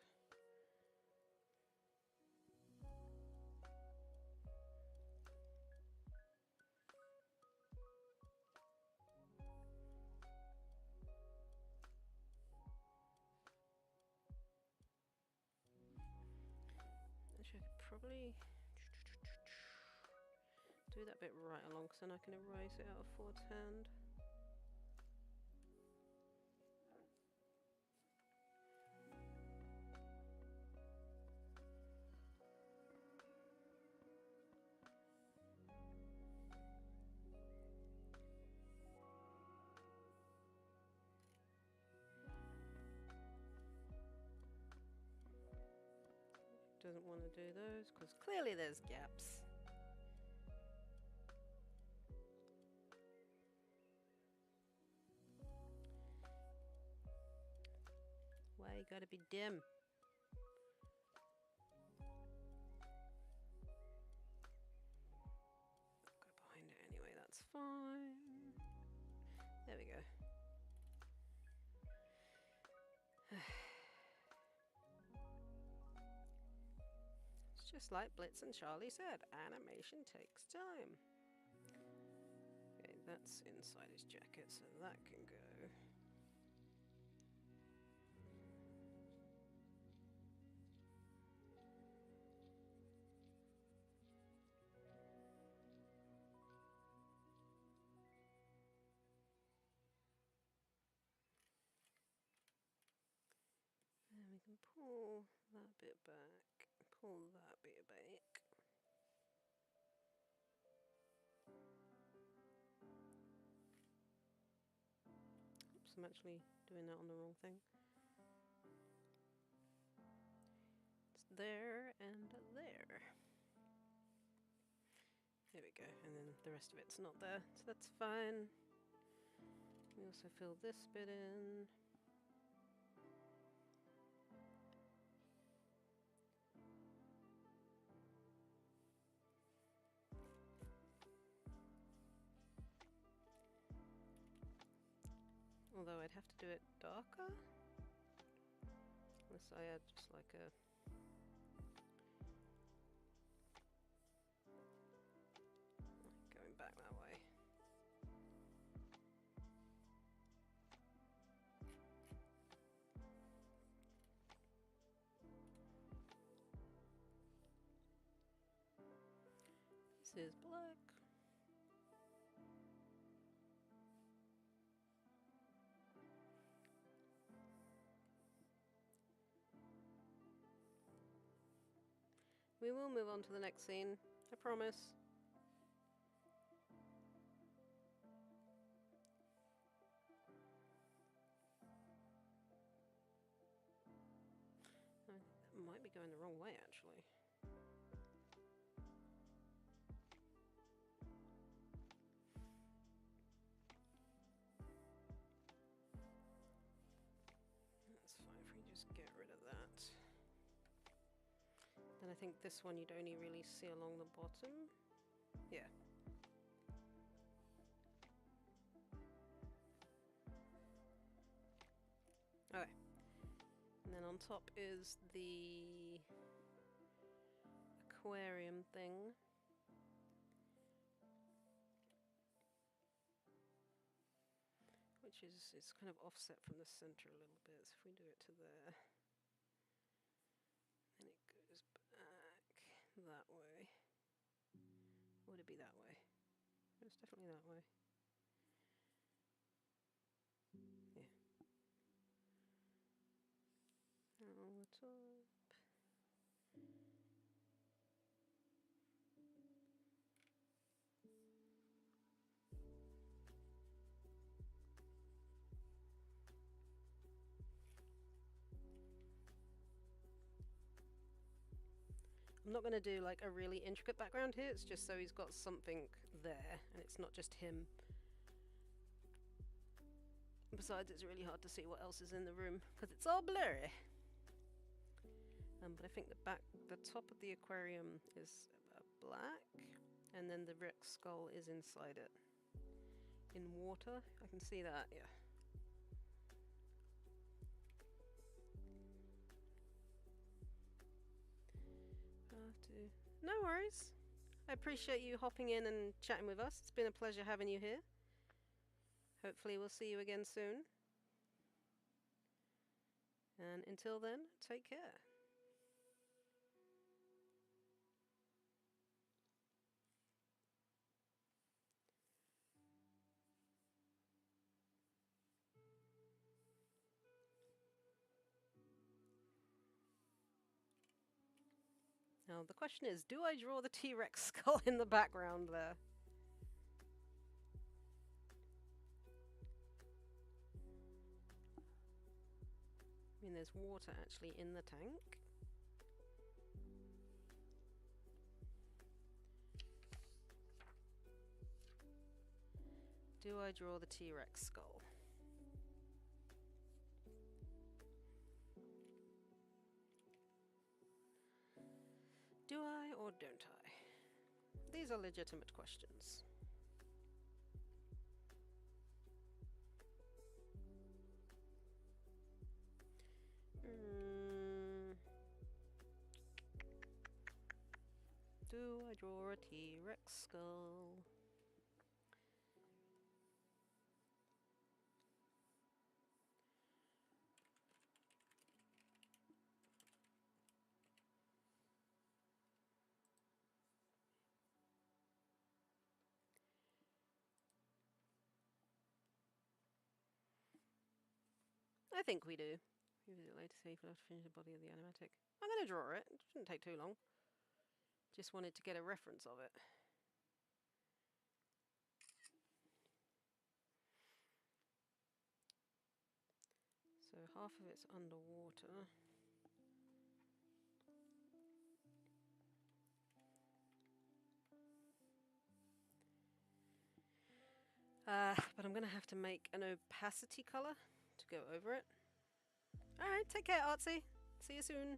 Actually, I could probably do that bit right along, because then I can erase it out of Ford's hand. Doesn't want to do those because clearly there's gaps. Why you gotta be dim? Go behind it anyway, that's fine. There we go. Let's Just like Blitz and Charlie said, animation takes time. Okay, that's inside his jacket, so that can go. And we can pull that bit back, pull that bit back. Oops, I'm actually doing that on the wrong thing. It's there and there. There we go, and then the rest of it's not there, so that's fine. We also fill this bit in. Although I'd have to do it darker. Unless I add just like a... going back that way. This is black. We will move on to the next scene, I promise. I think that might be going the wrong way, actually. That's fine if we just get rid of that. Then I think this one you'd only really see along the bottom. Yeah. Okay. And then on top is the aquarium thing. Which is, it's kind of offset from the center a little bit, so if we do it to there, then it goes back that way. Or would it be that way? It's definitely that way. Yeah. On the top. I'm not going to do like a really intricate background here, it's just so he's got something there and it's not just him. Besides, it's really hard to see what else is in the room because it's all blurry. But I think the top of the aquarium is black, and then the Rex skull is inside it. In water, I can see that, yeah. No worries. I appreciate you hopping in and chatting with us. It's been a pleasure having you here. Hopefully we'll see you again soon. And until then, take care. Now the question is, do I draw the T-Rex skull in the background there? I mean, there's water actually in the tank. Do I draw the T-Rex skull? Do I or don't I? These are legitimate questions. Do I draw a T-Rex skull? I think we do. Use it later to see if we'll have to finish the body of the animatic. I'm going to draw it. It shouldn't take too long. Just wanted to get a reference of it. So half of it's underwater. But I'm going to have to make an opacity colour to go over it. Alright, take care, Artsy. See you soon.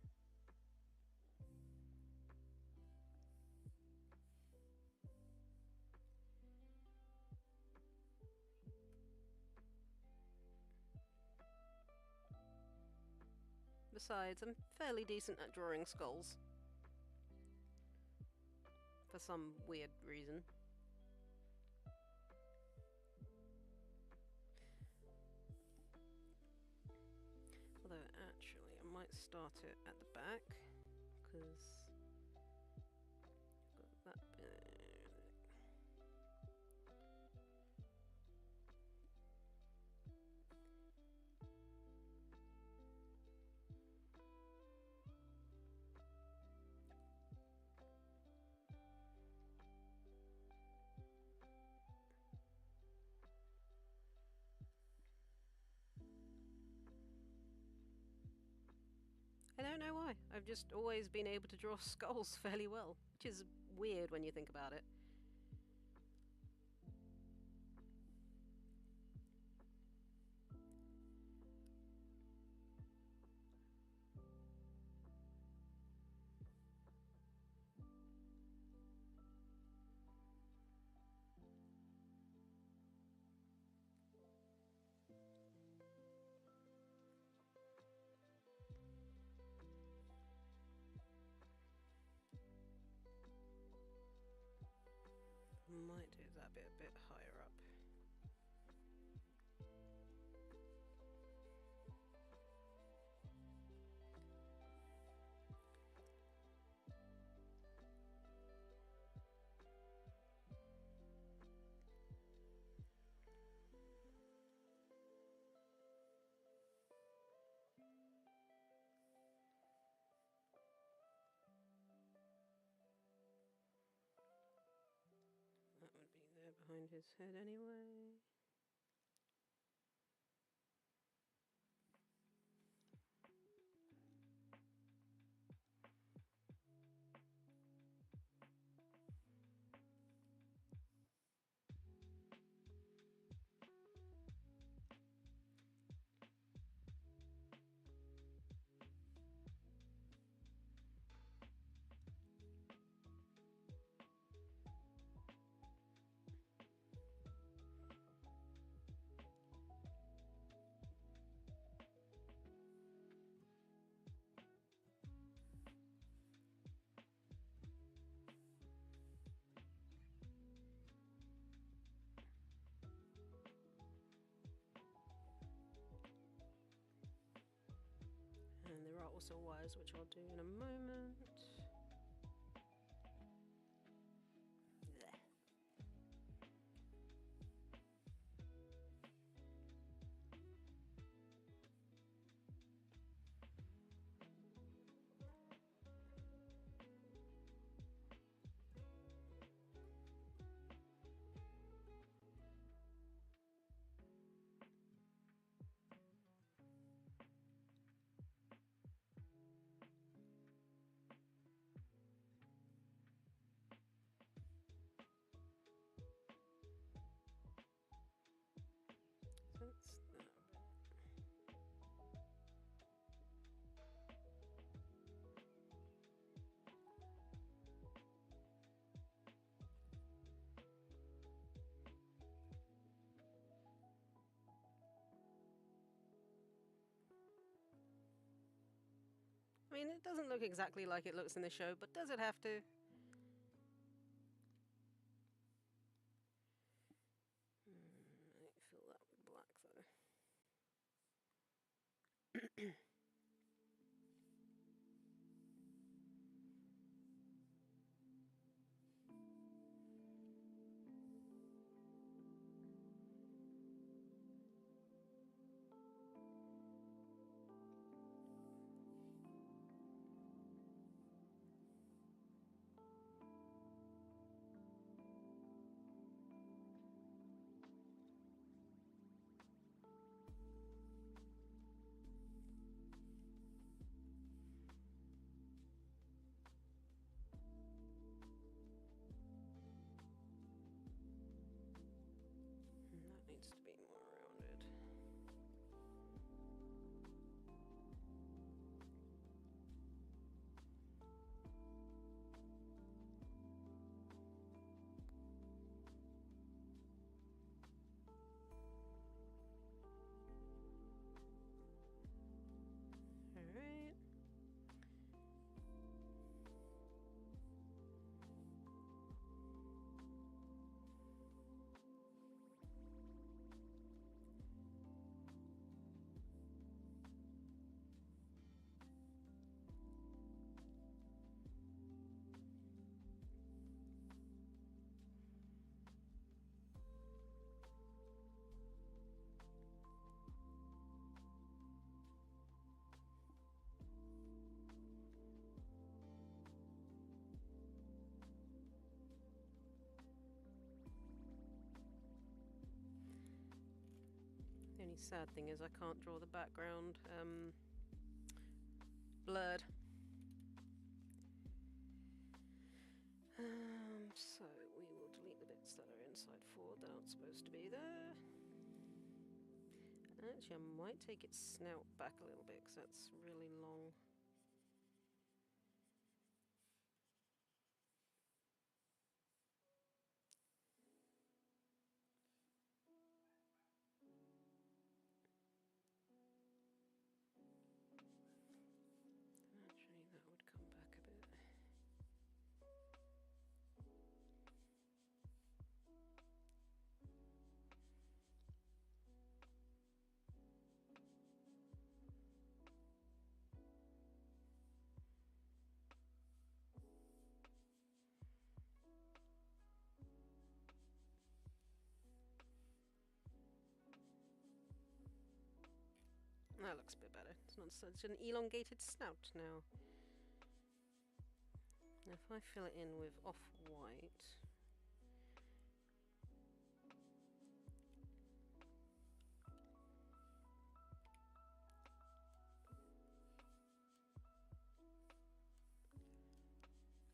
Besides, I'm fairly decent at drawing skulls. For some weird reason. Although, actually, I might start it at the back, because got that bit. I don't know why. I've just always been able to draw skulls fairly well, which is weird when you think about it. Might do that bit a bit higher up. That would be there behind his head anyway. And there are also wires, which I'll do in a moment. Blech. So that's that bit. I mean, it doesn't look exactly like it looks in the show, but does it have to? That needs to be more rounded. Alright. The only sad thing is I can't draw the background blurred. So we will delete the bits that are inside forward that aren't supposed to be there. Actually, I might take its snout back a little bit because that's really long. Actually, that would come back a bit. That looks a bit better. It's not such an elongated snout now. Now if I fill it in with off-white...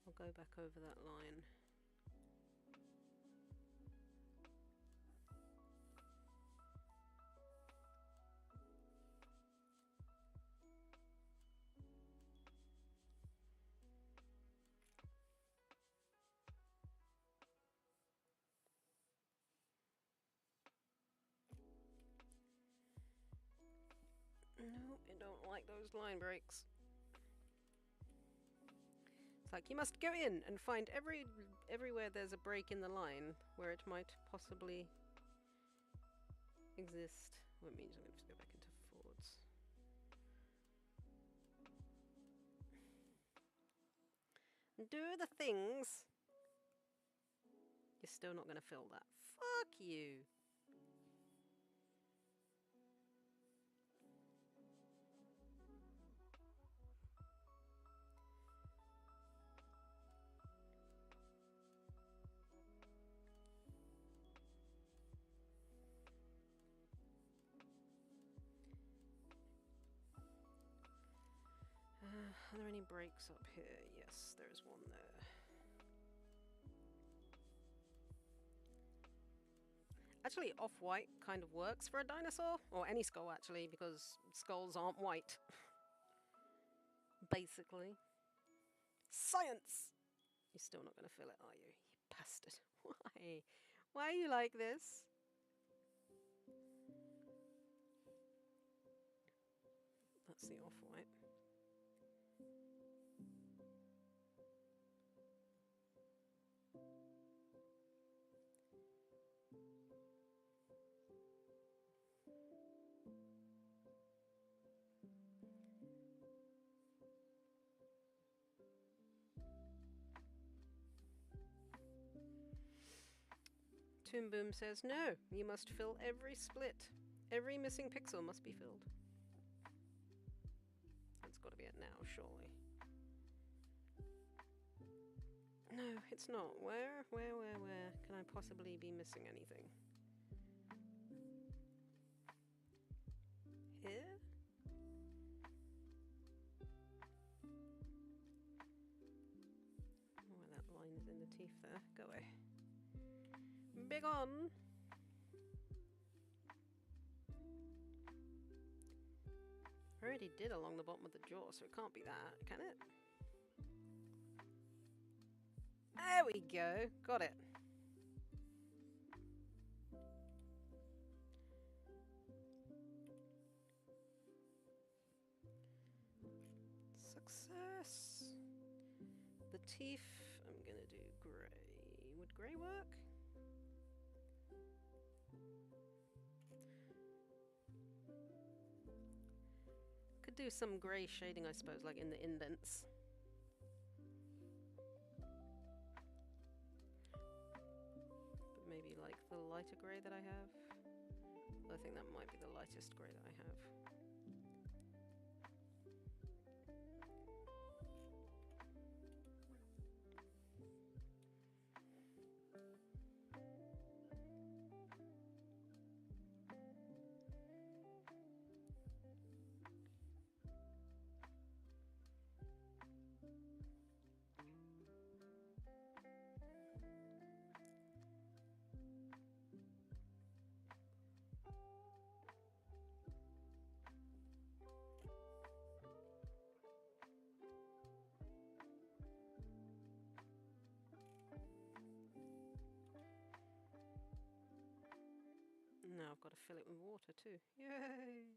I'll go back over that line. No, I don't like those line breaks. It's like you must go in and find everywhere there's a break in the line where it might possibly exist. Well, it means I'm going to have to go back into forwards. Do the things. You're still not going to fill that. Fuck you. Are there any breaks up here? Yes, there's one there. Actually, off-white kind of works for a dinosaur, or any skull actually, because skulls aren't white. Basically. Science! You're still not going to fill it, are you? You bastard. Why? Why are you like this? That's the off-white. Toon Boom says, no, you must fill every split. Every missing pixel must be filled. That's got to be it now, surely. No, it's not. Where can I possibly be missing anything? Here? Oh, that line is in the teeth there. Go away. Big on! I already did along the bottom of the jaw, so it can't be that, can it? There we go! Got it! Success! The teeth, I'm gonna do grey. Would grey work? Could do some grey shading, I suppose, like in the indents. But maybe like the lighter grey that I have. I think that might be the lightest grey that I have. Now I've got to fill it with water too. Yay!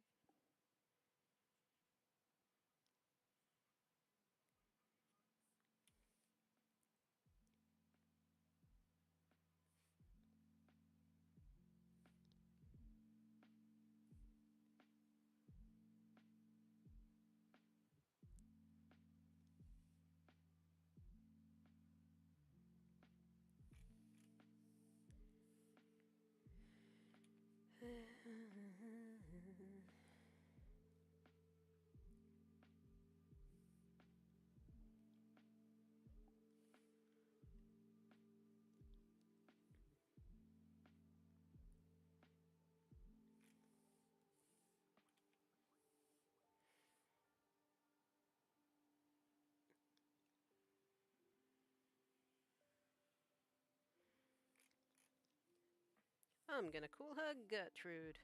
I'm gonna call her Gertrude.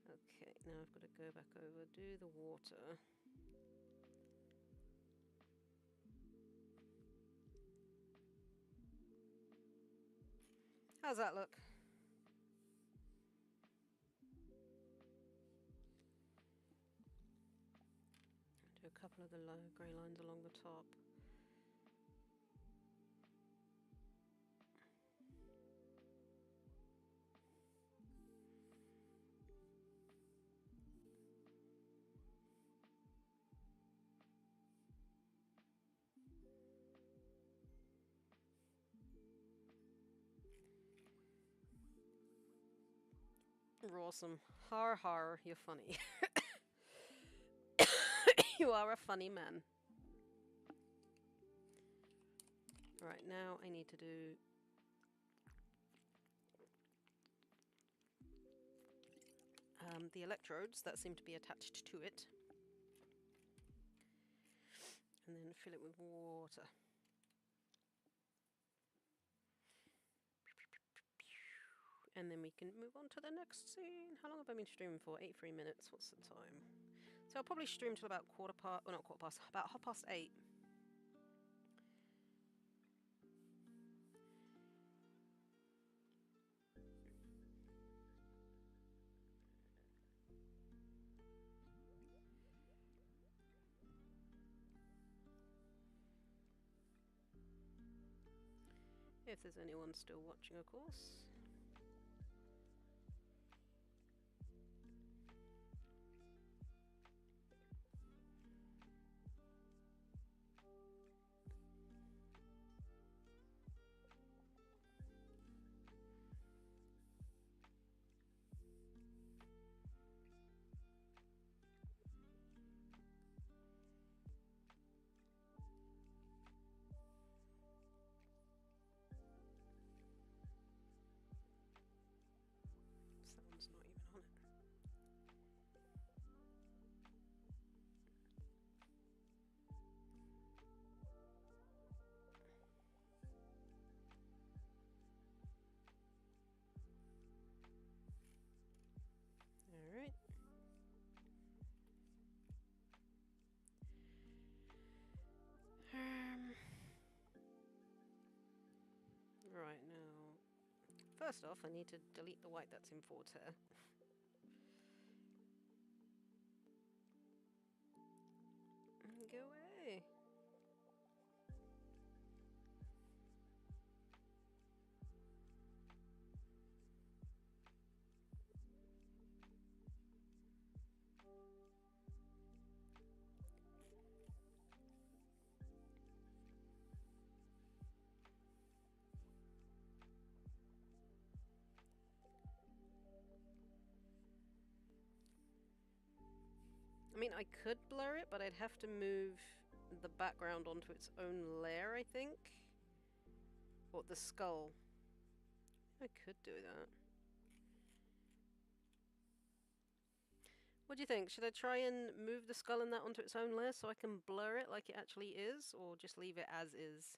Okay, now I've got to go back over, do the water. How's that look? Do a couple of the low grey lines along the top. You're awesome. Har har, you're funny. You are a funny man. Right, now I need to do the electrodes that seem to be attached to it. And then fill it with water. And then we can move on to the next scene. How long have I been streaming for? 83 minutes. What's the time? So I'll probably stream till about about 8:30. If there's anyone still watching, of course. first off, I need to delete the white that's in Ford's hair. Go away. I mean, I could blur it, but I'd have to move the background onto its own layer, I think. Or the skull. I could do that. What do you think? Should I try and move the skull and that onto its own layer so I can blur it like it actually is, or just leave it as is?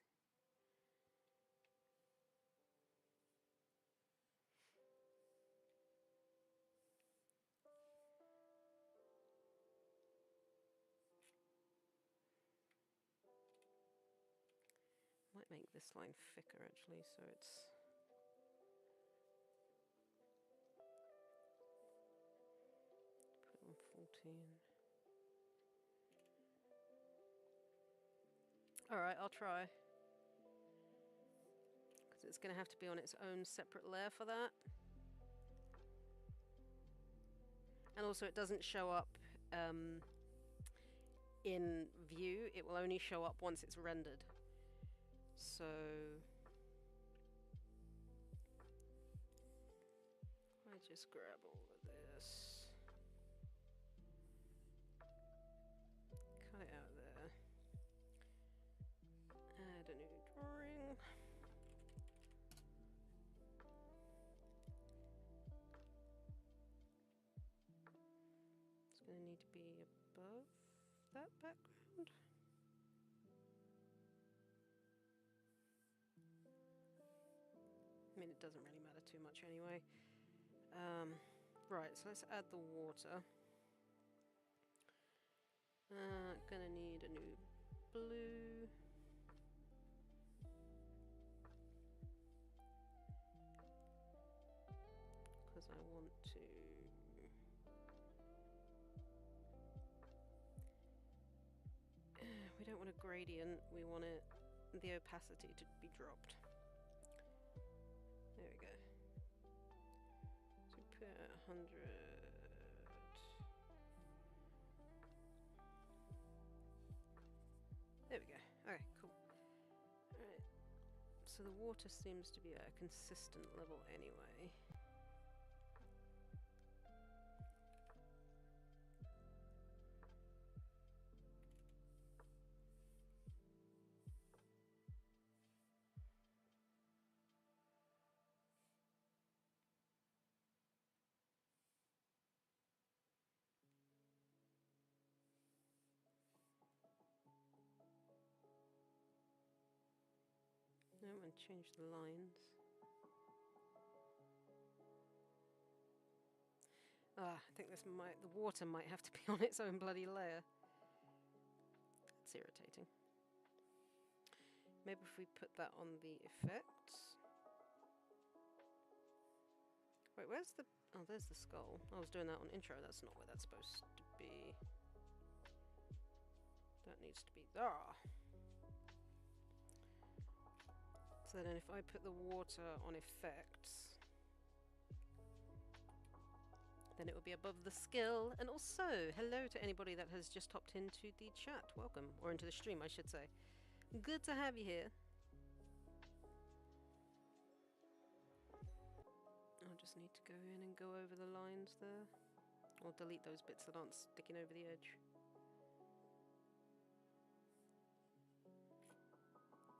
Might make this line thicker actually, so it's... Put it on 14. Alright, I'll try. Because it's going to have to be on its own separate layer for that. And also it doesn't show up in view, it will only show up once it's rendered. So... I just grab all of this. Cut it out there. Add a new drawing. It's going to need to be above that background. I mean, it doesn't really matter too much anyway. Right, so let's add the water. Gonna need a new blue. Because I want to... we don't want a gradient, we want the opacity to be dropped. There we go. So put 100. There we go. Okay, cool. Alright. So the water seems to be at a consistent level anyway. No, I'm going to change the lines. Ah, I think the water might have to be on its own bloody layer. That's irritating. Maybe if we put that on the effects. Wait, where's the... Oh, there's the skull. I was doing that on intro. That's not where that's supposed to be. That needs to be there. So then if I put the water on effects, then it will be above the skill. And also, hello to anybody that has just hopped into the chat. Welcome. Or into the stream, I should say. Good to have you here. I'll just need to go in and go over the lines there. Or delete those bits that aren't sticking over the edge.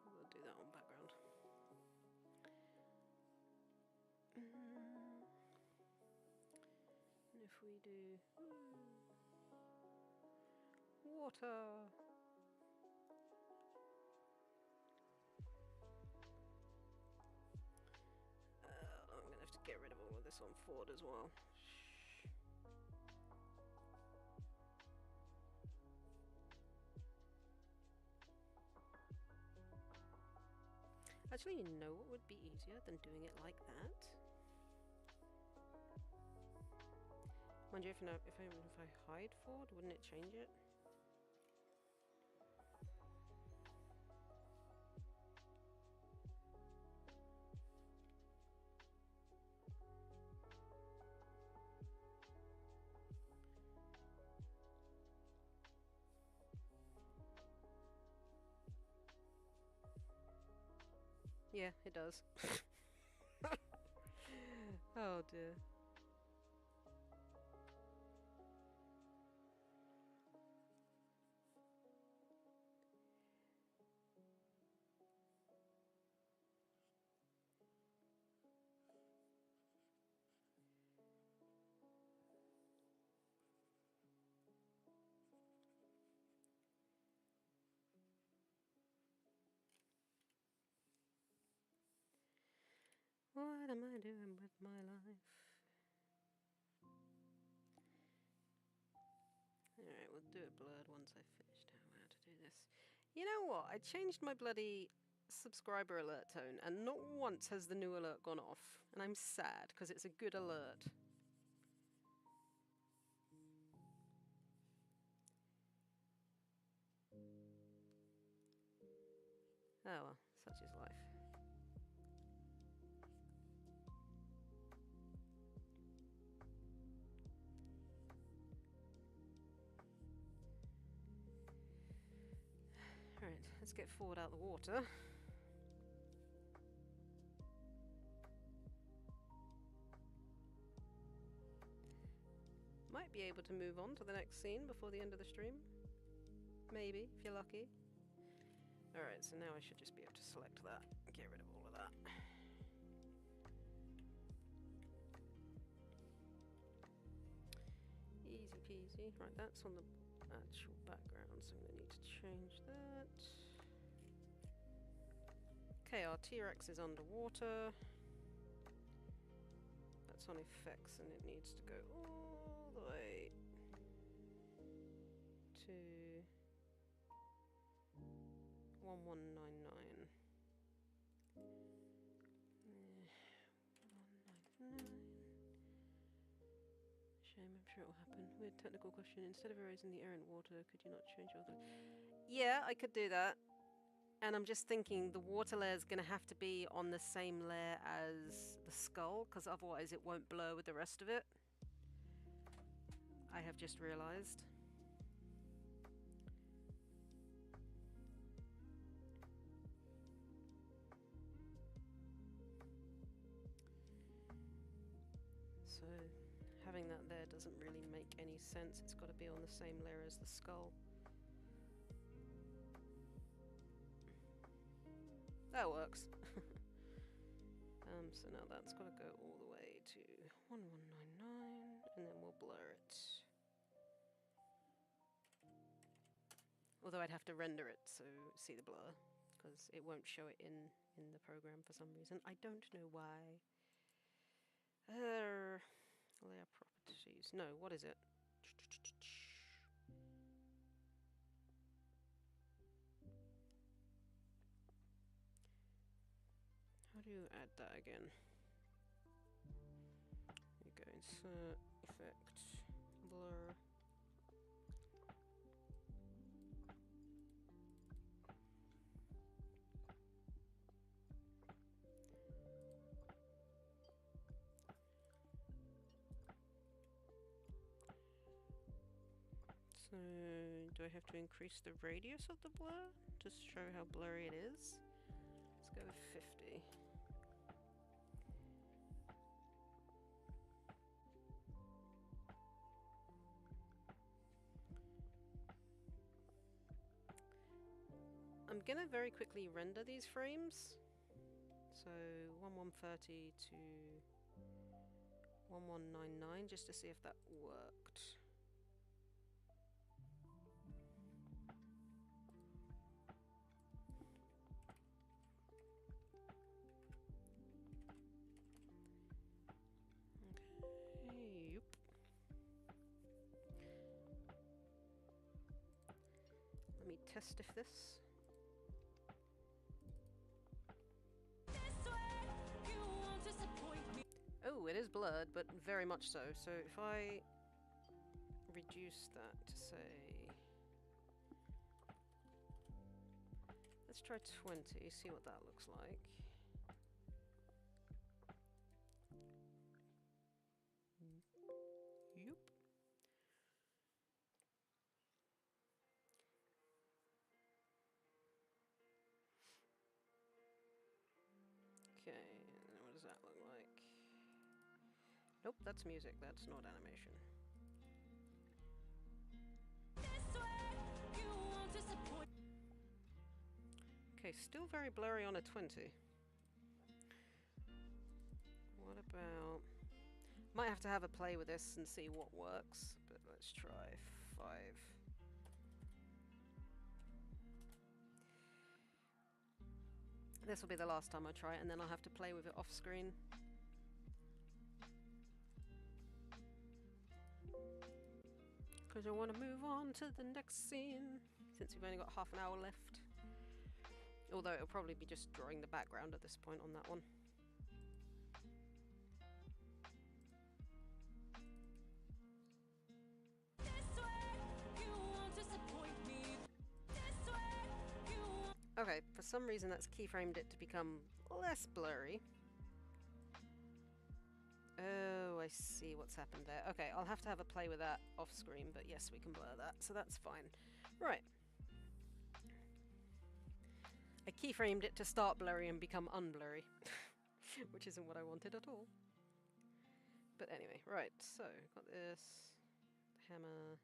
We'll do that on background. And if we do water, I'm gonna have to get rid of all of this on Ford as well. Actually, you know what would be easier than doing it like that? Mind you, if I hide forward, wouldn't it change it? Yeah, it does. Oh dear. What am I doing with my life? Alright, we'll do it blurred once I've finished how to do this. You know what? I changed my bloody subscriber alert tone, and not once has the new alert gone off. And I'm sad, because it's a good alert. Oh well, such is life. Alright, let's get forward out the water. Might be able to move on to the next scene before the end of the stream. Maybe, if you're lucky. Alright, so now I should just be able to select that. Get rid of all of that. Easy peasy. Right, that's on the actual background, so I'm going to need to change that. Okay, our T-Rex is underwater. That's on effects, and it needs to go all the way to 1199. 1199. Shame, I'm sure it will happen. Weird technical question. Instead of erasing the errant water, could you not change all the... Yeah, I could do that. And I'm just thinking the water layer is going to have to be on the same layer as the skull, because otherwise it won't blur with the rest of it. I have just realised. So having that there doesn't really make any sense. It's got to be on the same layer as the skull. That works. So now that's got to go all the way to 1199, and then we'll blur it. Although I'd have to render it so see the blur, because it won't show it in the program for some reason. I don't know why. Layer properties. No, what is it? How do you add that again? You go insert, effect, blur. So, do I have to increase the radius of the blur to show how blurry it is? Let's go with 50. I'm gonna very quickly render these frames. So 1130 to 1199 just to see if that worked. Okay, yep. Let me test if this. blurred, but very much so. So if I reduce that to say, let's try 20, see what that looks like. Yep. Okay, what does that look like? Nope, that's music, that's not animation. Okay, still very blurry on a 20. What about... Might have to have a play with this and see what works, but let's try 5. This will be the last time I try it, and then I'll have to play with it off screen. Because I want to move on to the next scene, since we've only got half an hour left. Although it'll probably be just drawing the background at this point on that one. Okay, for some reason that's keyframed it to become less blurry. Oh, I see what's happened there. Okay, I'll have to have a play with that off screen, but yes, we can blur that, so that's fine. Right. I keyframed it to start blurry and become unblurry, which isn't what I wanted at all. But anyway, right, so got this hammer.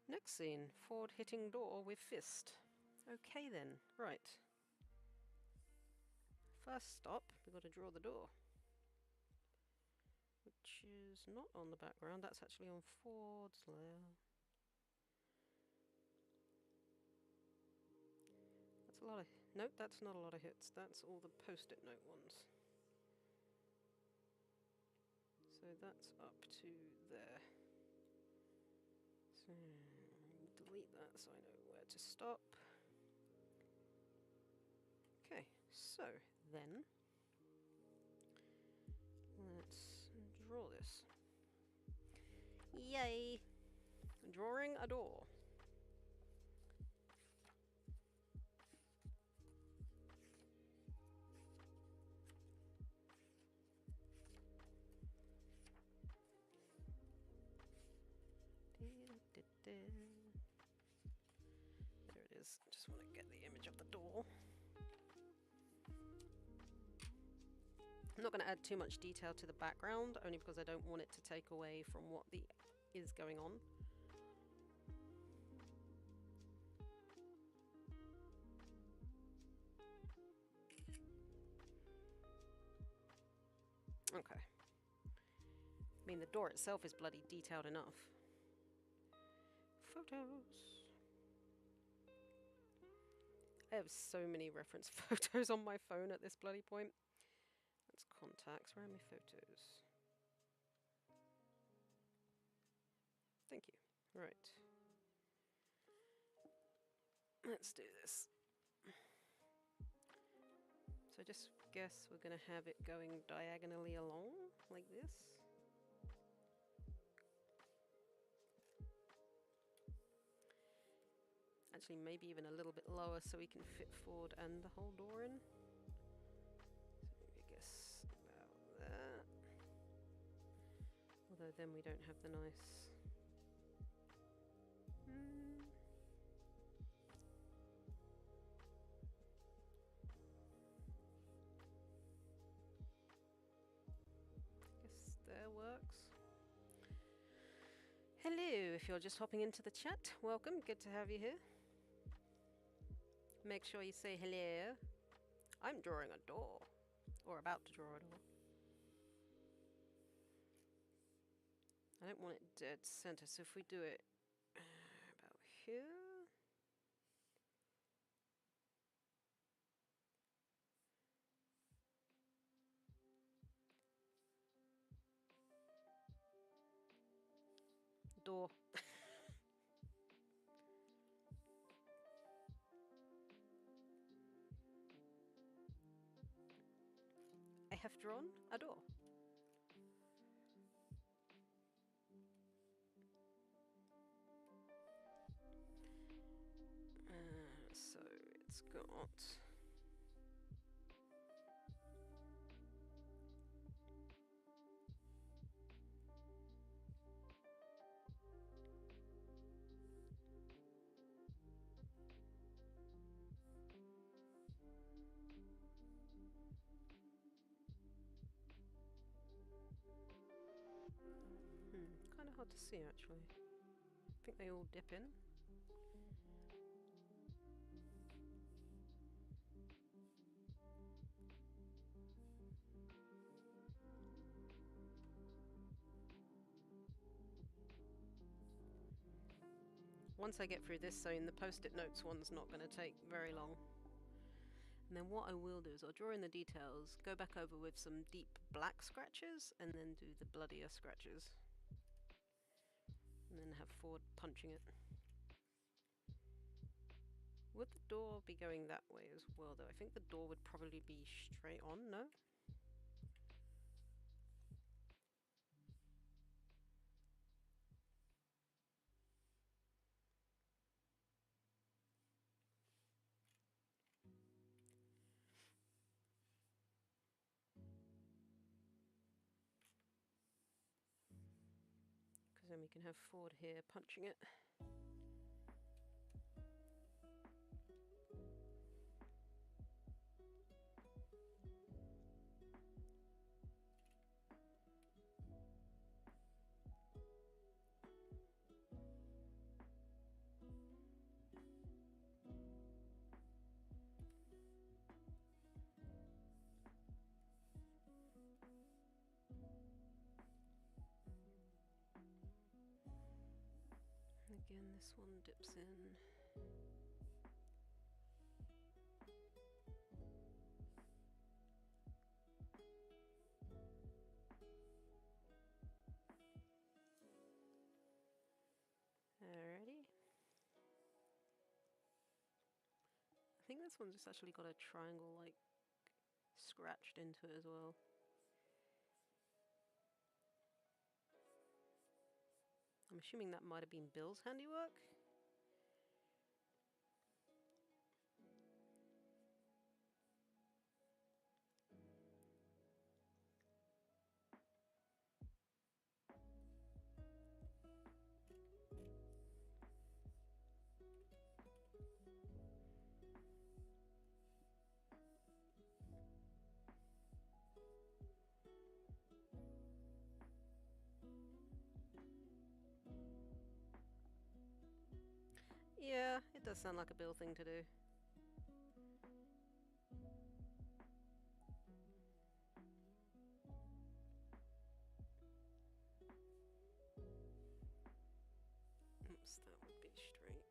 Next scene, Ford hitting door with fist. Okay then, right. First stop, we've got to draw the door. Which is not on the background, that's actually on Ford's layer. That's a lot of... Nope, that's not a lot of hits, that's all the post-it note ones. So that's up to there. So, delete that so I know where to stop. Okay, so then let's draw this. Yay! Drawing a door. There it is. Just want to get the image of the door. I'm not going to add too much detail to the background, only because I don't want it to take away from what is going on. Okay. I mean, the door itself is bloody detailed enough. Photos. I have so many reference photos on my phone at this bloody point. That's contacts. Where are my photos? Thank you. Right. Let's do this. So I just guess we're going to have it going diagonally along, like this. Actually, maybe even a little bit lower so we can fit Ford and the whole door in. So I guess about that. Although then we don't have the nice... Guess there works. Hello, if you're just hopping into the chat, welcome, good to have you here. Make sure you say hello. I'm drawing a door, or about to draw a door. I don't want it dead center, so if we do it about here. Door. I have drawn a door. it's got... kind of hard to see actually. I think they all dip in. Once I get through this zone, the post-it notes one's not going to take very long. And then what I will do is I'll draw in the details, go back over with some deep black scratches, and then do the bloodier scratches. And then have Ford punching it. Would the door be going that way as well though? I think the door would probably be straight on, no? Because then we can have Ford here punching it. Again, this one dips in. Alrighty. I think this one's just actually got a triangle like scratched into it as well. I'm assuming that might have been Bill's handiwork. Yeah, it does sound like a Bill thing to do. Oops, that would be straight.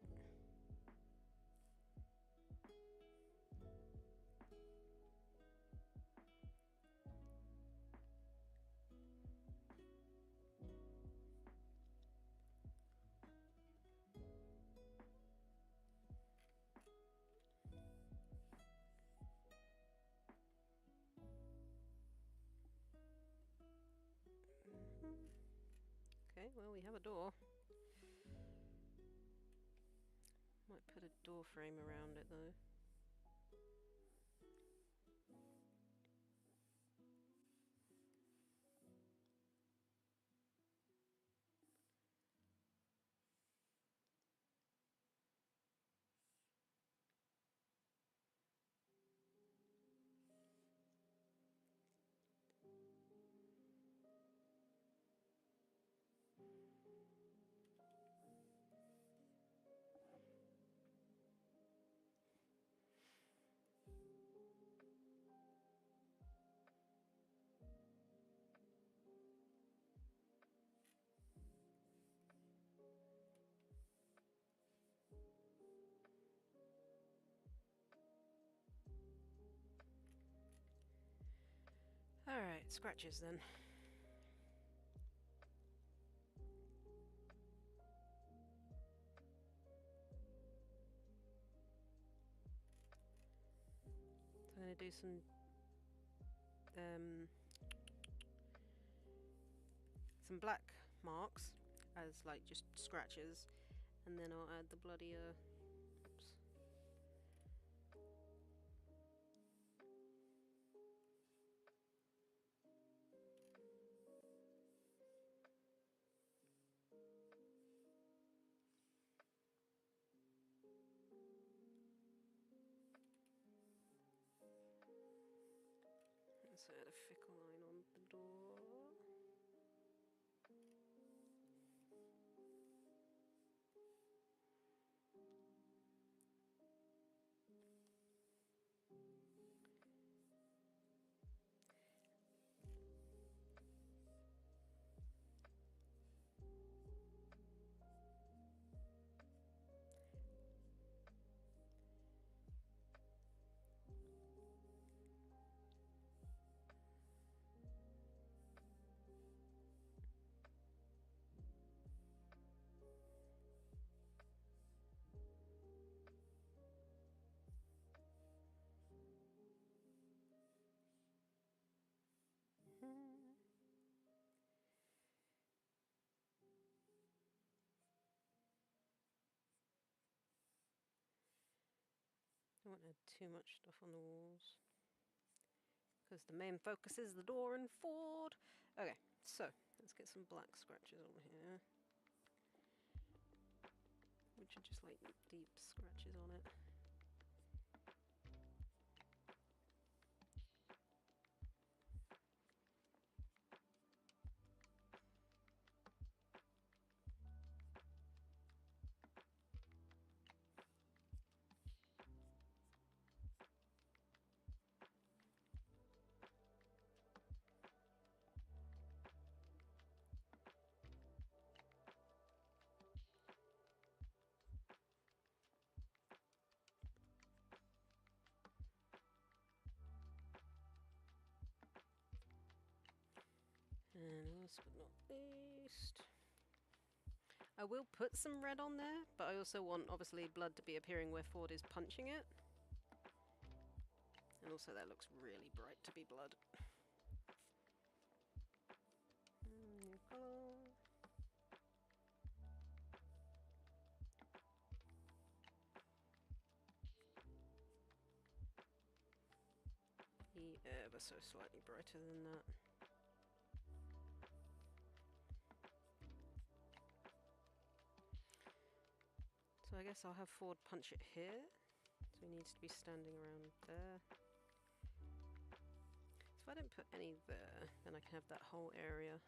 Okay, well, we have a door. Might put a door frame around it though. Alright, scratches then. So I'm going to do some black marks as like just scratches, and then I'll add the bloodier, oops, also add a fickle line on the door. Don't want to add too much stuff on the walls, because the main focus is the door and Ford. Okay, so let's get some black scratches on here, which are just like deep scratches on it. And last but not least, I will put some red on there, but I also want, obviously, blood to be appearing where Ford is punching it. And also that looks really bright to be blood. New colour. Ever so slightly brighter than that. So I guess I'll have Ford punch it here. So he needs to be standing around there. So if I don't put any there, then I can have that whole area.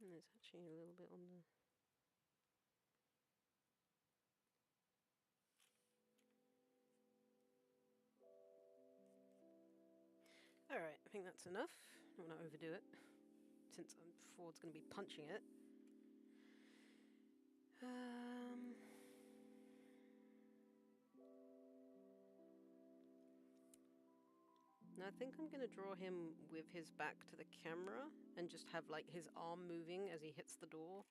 And there's actually a little bit on the... Alright, I think that's enough. I don't want to overdo it, since Ford's going to be punching it. Now I think I'm going to draw him with his back to the camera and just have like his arm moving as he hits the door.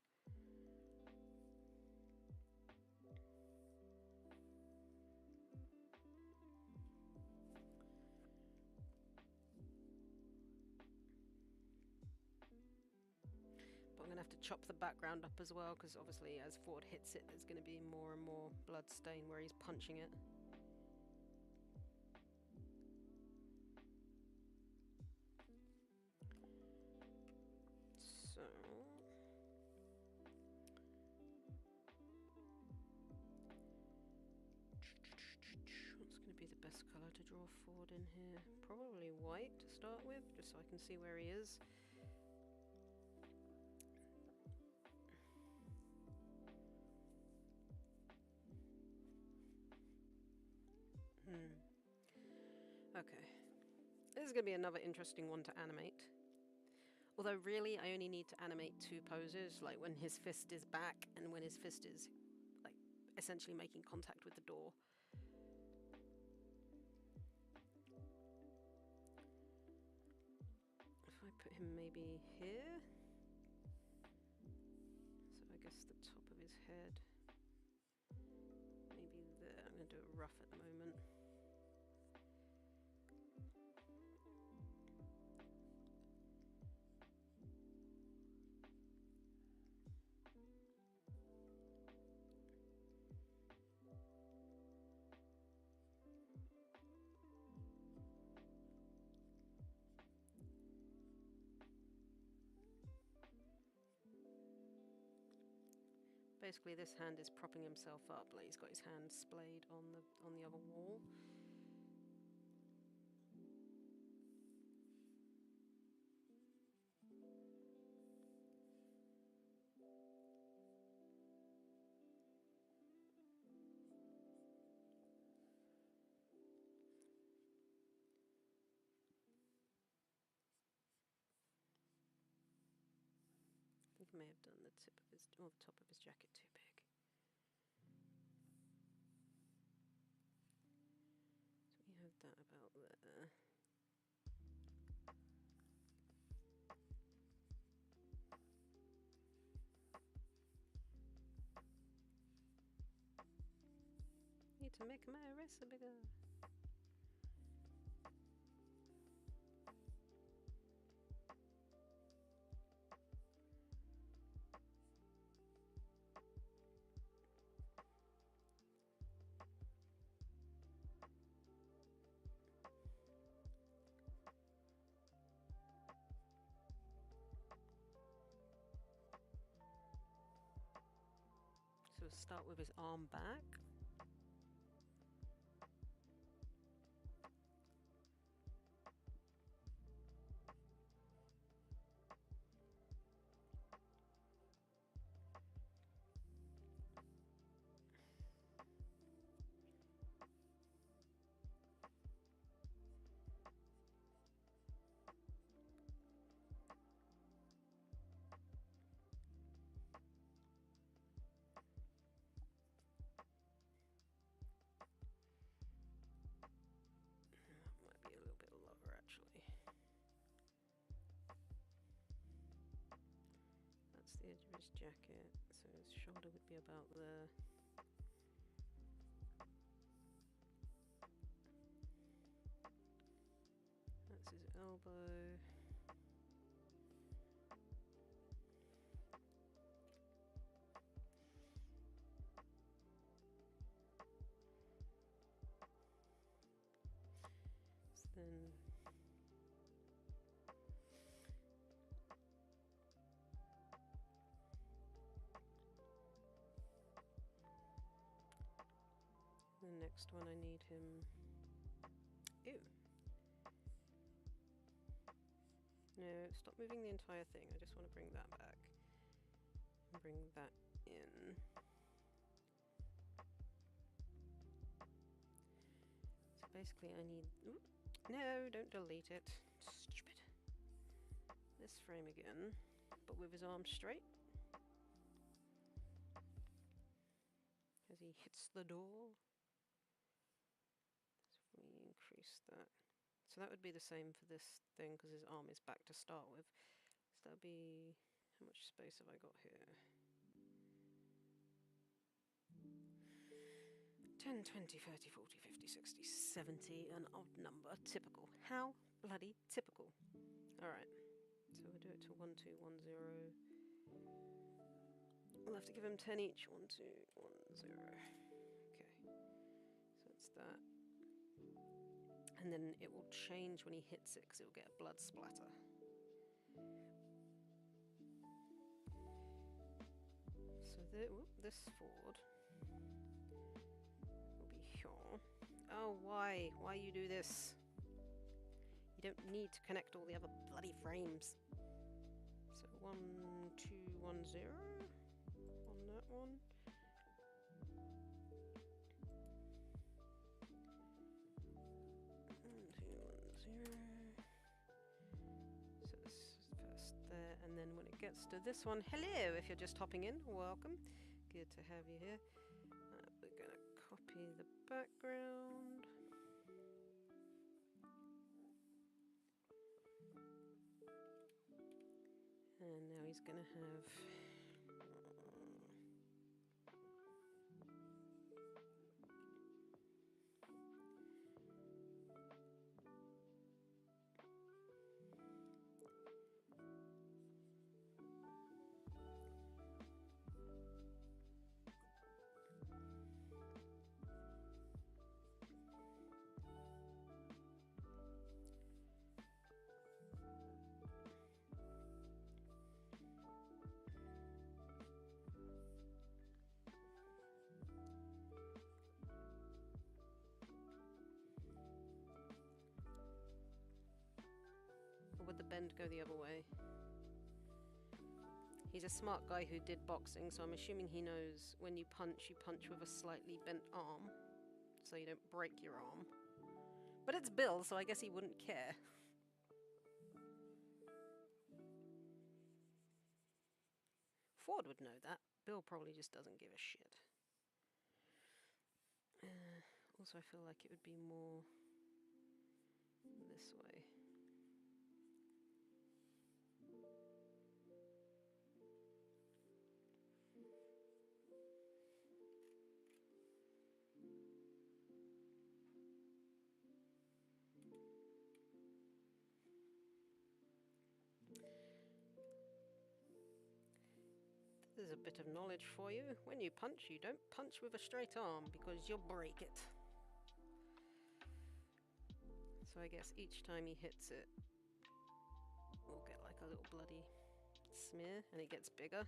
But I'm going to have to chop the background up as well, because obviously as Ford hits it there's going to be more and more blood stain where he's punching it. So... what's going to be the best colour to draw Ford in here? Probably white to start with, just so I can see where he is. Okay. This is going to be another interesting one to animate. Although really I only need to animate two poses, like when his fist is back and when his fist is like essentially making contact with the door. If I put him maybe here, so I guess the top of his head, maybe there. I'm going to do it rough at the moment. Basically, this hand is propping himself up, like he's got his hand splayed on the other wall. I think I may have done the tip of his, or the top of his jacket too big. So we have that about there. Need to make my eraser bigger. So we'll start with his arm back. Might be a little bit lower actually. That's the edge of his jacket, so his shoulder would be about there. That's his elbow. So then the next one I need him. Ew. No, stop moving the entire thing. I just want to bring that back. And bring that in. So basically I need... Ooh, no, don't delete it. Stupid. This frame again, but with his arms straight. As he hits the door. So if we increase that. So that would be the same for this thing because his arm is back to start with. So that would be... How much space have I got here? 10, 20, 30, 40, 50, 60, 70, an odd number. Typical. How bloody typical. Alright. So we'll do it to 1, 2, 1, 0. We'll have to give him 10 each. 1, 2, 1, 0. Okay. So it's that. And then it will change when he hits it because it will get a blood splatter. So this Ford will be here. Oh, why? Why you do this? You don't need to connect all the other bloody frames. So 1, 2, 1, 0 on that one. 1, 2, 1, 0. So this is first there, and then when it gets to this one, hello! If you're just hopping in, welcome. Good to have you here. We're gonna copy the background. And now he's gonna have bend go the other way. He's a smart guy who did boxing, so I'm assuming he knows when you punch with a slightly bent arm, so you don't break your arm. But it's Bill, so I guess he wouldn't care. Ford would know that. Bill probably just doesn't give a shit. Also, I feel like it would be more this way. There's a bit of knowledge for you. When you don't punch with a straight arm because you'll break it. So I guess each time he hits it, we'll get like a little bloody smear, and it gets bigger.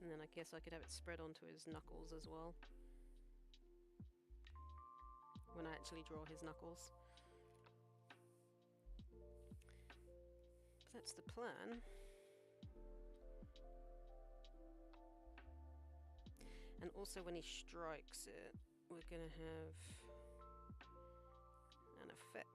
And then I guess I could have it spread onto his knuckles as well. When I actually draw his knuckles. But that's the plan. And also when he strikes it, we're gonna have an effect.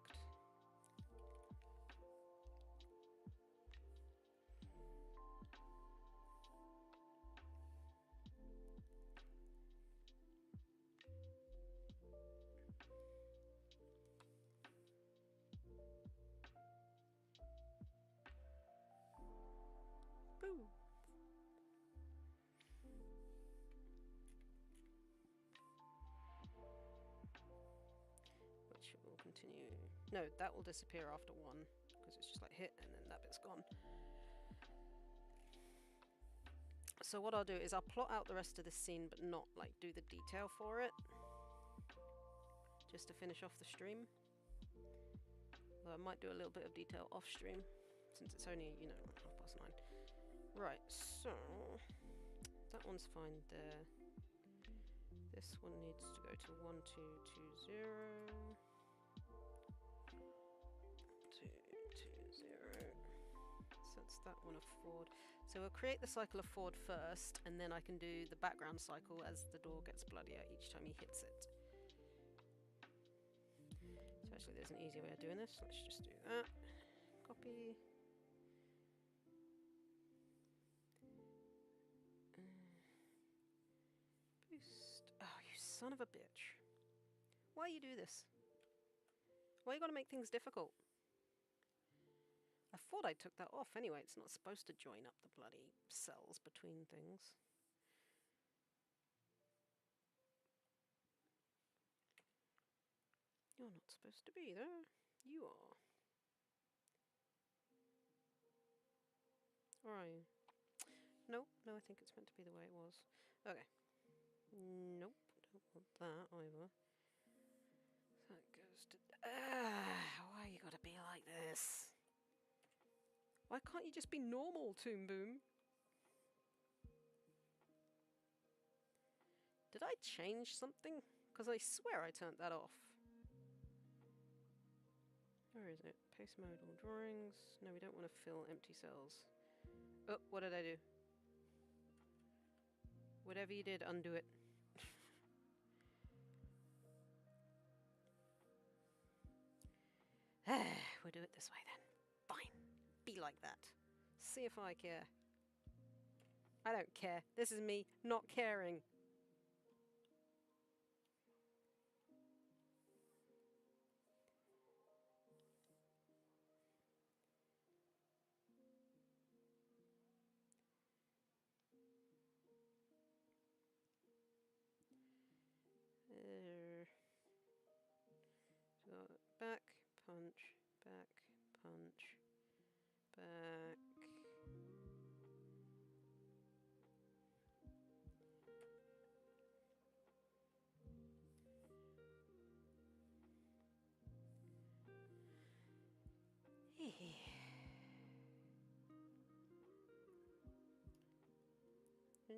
Boo! Which will continue. No, that will disappear after one, because it's just like hit and then that bit's gone. So what I'll do is I'll plot out the rest of this scene, but not like do the detail for it, just to finish off the stream. Although I might do a little bit of detail off stream, since it's only, you know, 9:30. Right, so that one's fine there. This one needs to go to 1220. 220. So that's that one of Ford. So we'll create the cycle of Ford first, and then I can do the background cycle as the door gets bloodier each time he hits it. So actually there's an easier way of doing this. Let's just do that. Copy. Boost. Oh, you son of a bitch. Why you do this? Why you gotta make things difficult? I thought I took that off anyway. It's not supposed to join up the bloody cells between things. You're not supposed to be there. You are. Or are you? Nope. No, I think it's meant to be the way it was. Okay. Nope. Don't want that either. That goes to... why you gotta be like this? Why can't you just be normal, Toon Boom? Did I change something? Because I swear I turned that off. Where is it? Paste mode, all drawings. No, we don't want to fill empty cells. Oh, what did I do? Whatever you did, undo it. We'll do it this way then. Fine. Be like that. See if I care. I don't care. This is me not caring. So back, punch, back, punch, back. No.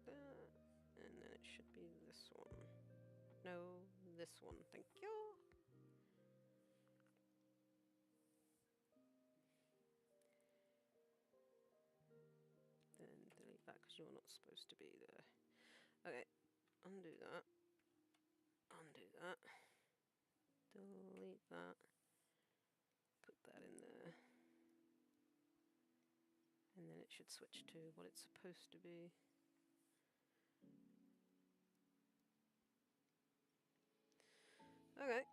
That. And then it should be this one. No, this one. Thank you. Then delete that because you're not supposed to be there. Okay, undo that. Undo that. Delete that. Put that in there. And then it should switch to what it's supposed to be. Okay,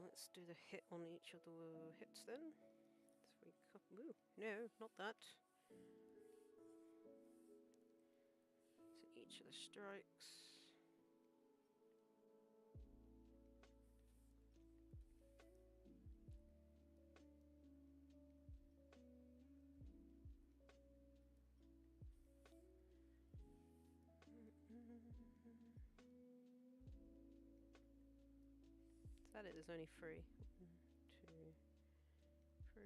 let's do the hit on each of the hits then. Ooh, no, not that. So each of the strikes. Is that it? There's only 3. 1, 2, 3.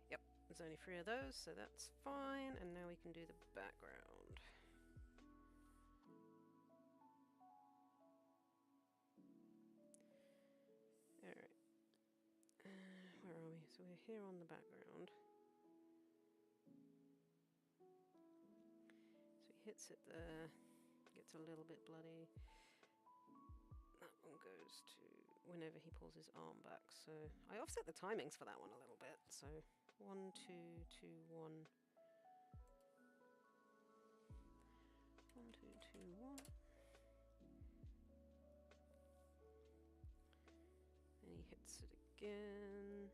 Yep, there's only 3 of those, so that's fine. And now we can do the background. Alright. Where are we? So we're here on the background. So he hits it there, gets a little bit bloody. That one goes to whenever he pulls his arm back. So I offset the timings for that one a little bit. So 1, 2, 2, 1. 1, 2, 2, 1. And he hits it again.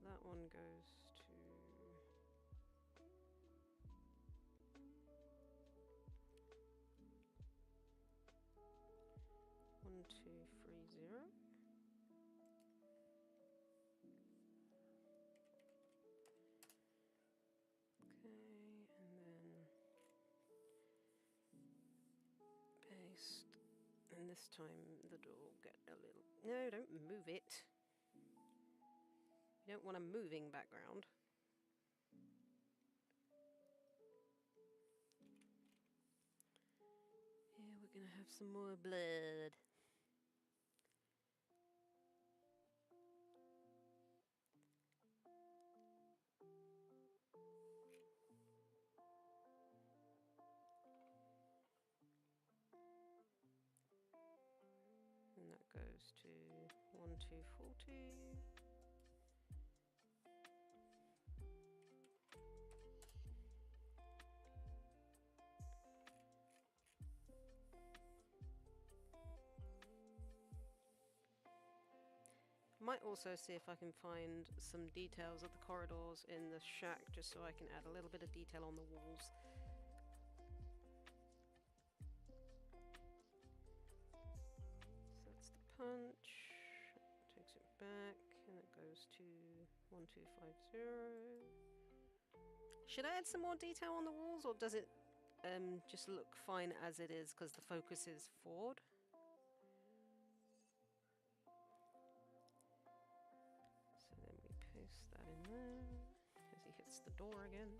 That one goes to 1, 2, 3, 0. Okay, and then paste. And this time the door will get a little. No, don't move it. You don't want a moving background. Yeah, we're gonna have some more blood. And that goes to 1, 2, 40. Might also see if I can find some details of the corridors in the shack, just so I can add a little bit of detail on the walls. So that's the punch. Takes it back, and it goes to 1, 2, 5, 0. Should I add some more detail on the walls, or does it just look fine as it is because the focus is forward? So then we paste that in there as he hits the door again.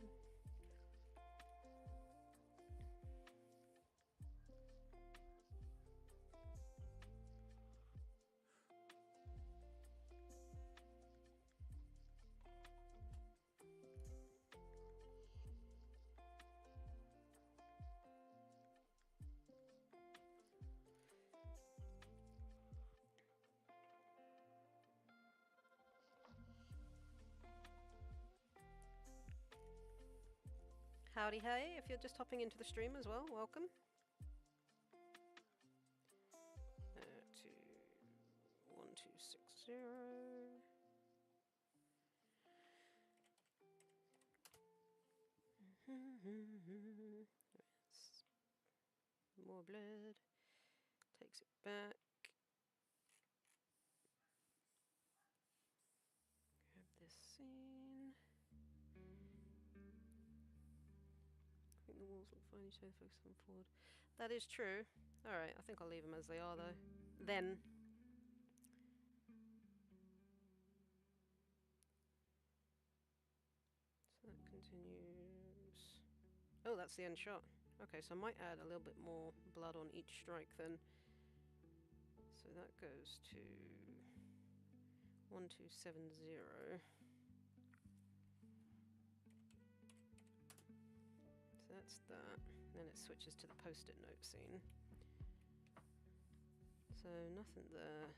Howdy hey, if you're just hopping into the stream as well, welcome. To 1260. More blood. Takes it back. Grab this scene. I think the walls look fine, you show the focus on forward. That is true. Alright, I think I'll leave them as they are though. Then. Oh, that's the end shot. Okay, so I might add a little bit more blood on each strike then. So that goes to 1270. So that's that. Then it switches to the post-it note scene. So nothing there.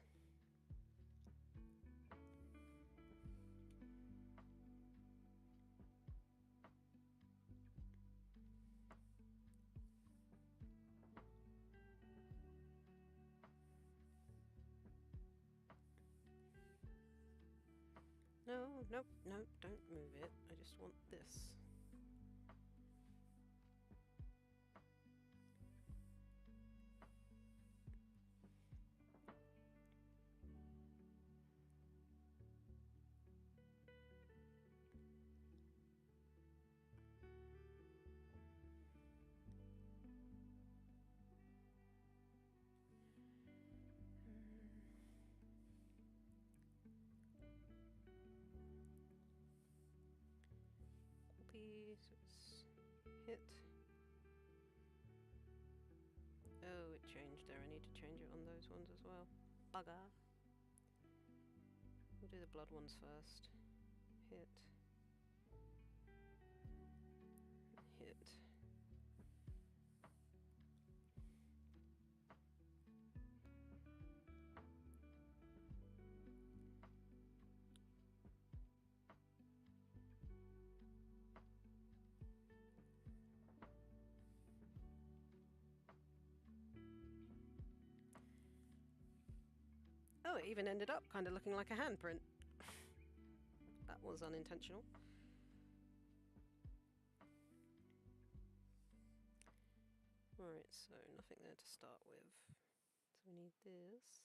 No, nope, nope, don't move it. I just want this. Copy, so it's hit. Oh, it changed there. I need to change it on those ones as well. Bugger. We'll do the blood ones first. Hit. Hit. Oh, it even ended up kind of looking like a handprint. That was unintentional. Alright, so nothing there to start with. So we need this.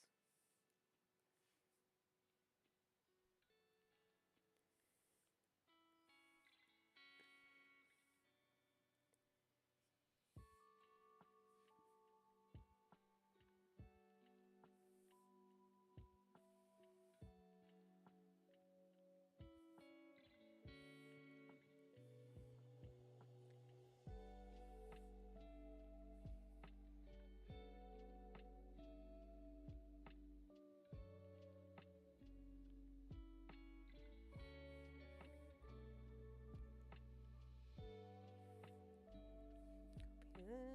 Copy that.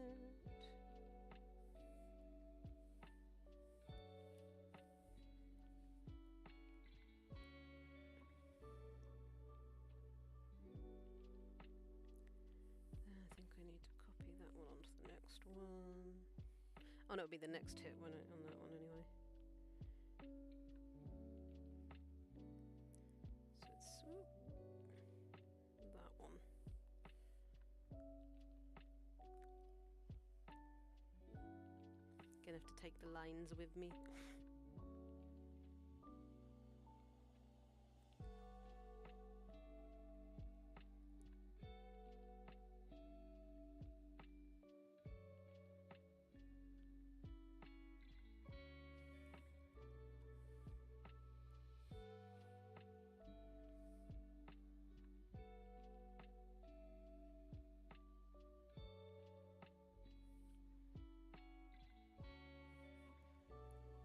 I think I need to copy that one onto the next one. Oh no, it'll be the next hit when on that one anyway. So it's that one. Gonna have to take the lines with me.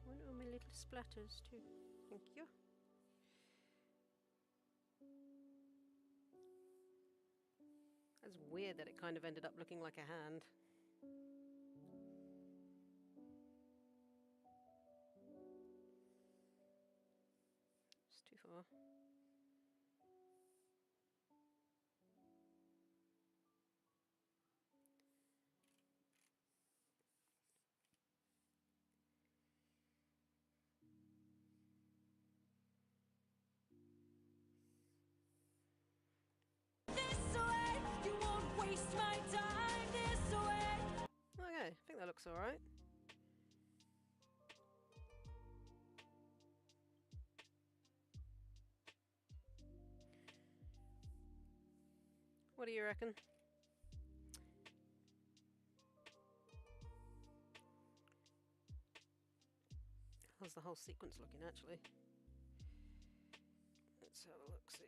One of my little splatters too. Thank you. That's weird that it kind of ended up looking like a hand. It's too far. Okay, I think that looks alright. What do you reckon? How's the whole sequence looking actually? Let's have a look, see.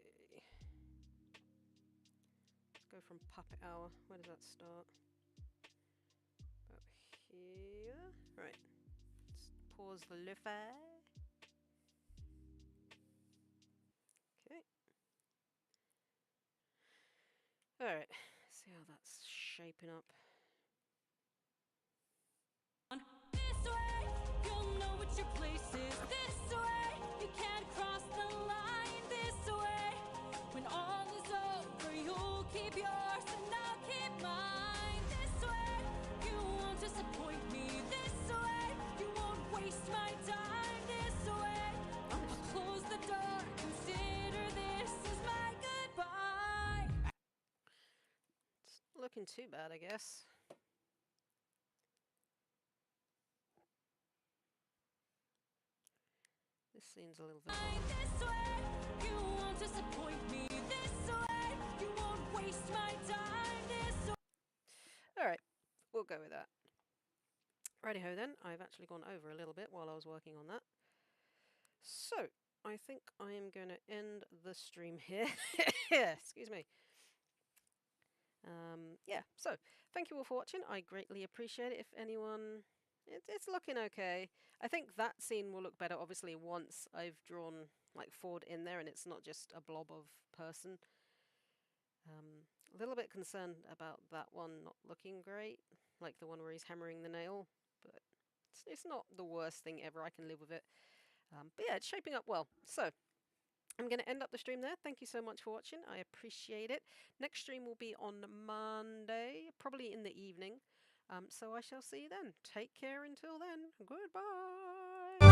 Let's go go from puppet hour. Where does that start? About here. Right. Let's pause the lo-fi. Okay. Alright. See how that's shaping up. This way, you'll know what your place is. This way, you can't cross the line. This way, when all is over, you'll keep yours and I'll keep mine. This way, you won't disappoint me. This way, you won't waste my time. This way, I'll close the door. Consider this as my goodbye. It's not looking too bad, I guess. This scene's a little bit long. This way, you won't disappoint me. This way, you won't waste my time. This way. Alright, we'll go with that. Righty-ho then, I've actually gone over a little bit while I was working on that. So, I think I am going to end the stream here. Excuse me. Yeah, so, thank you all for watching. I greatly appreciate it. If anyone... It's looking okay. I think that scene will look better, obviously, once I've drawn, like, Ford in there and it's not just a blob of person. A little bit concerned about that one not looking great, like the one where he's hammering the nail, but it's not the worst thing ever. I can live with it. But yeah, it's shaping up well. So, I'm going to end up the stream there. Thank you so much for watching. I appreciate it. Next stream will be on Monday, probably in the evening. So I shall see you then. Take care until then. Goodbye.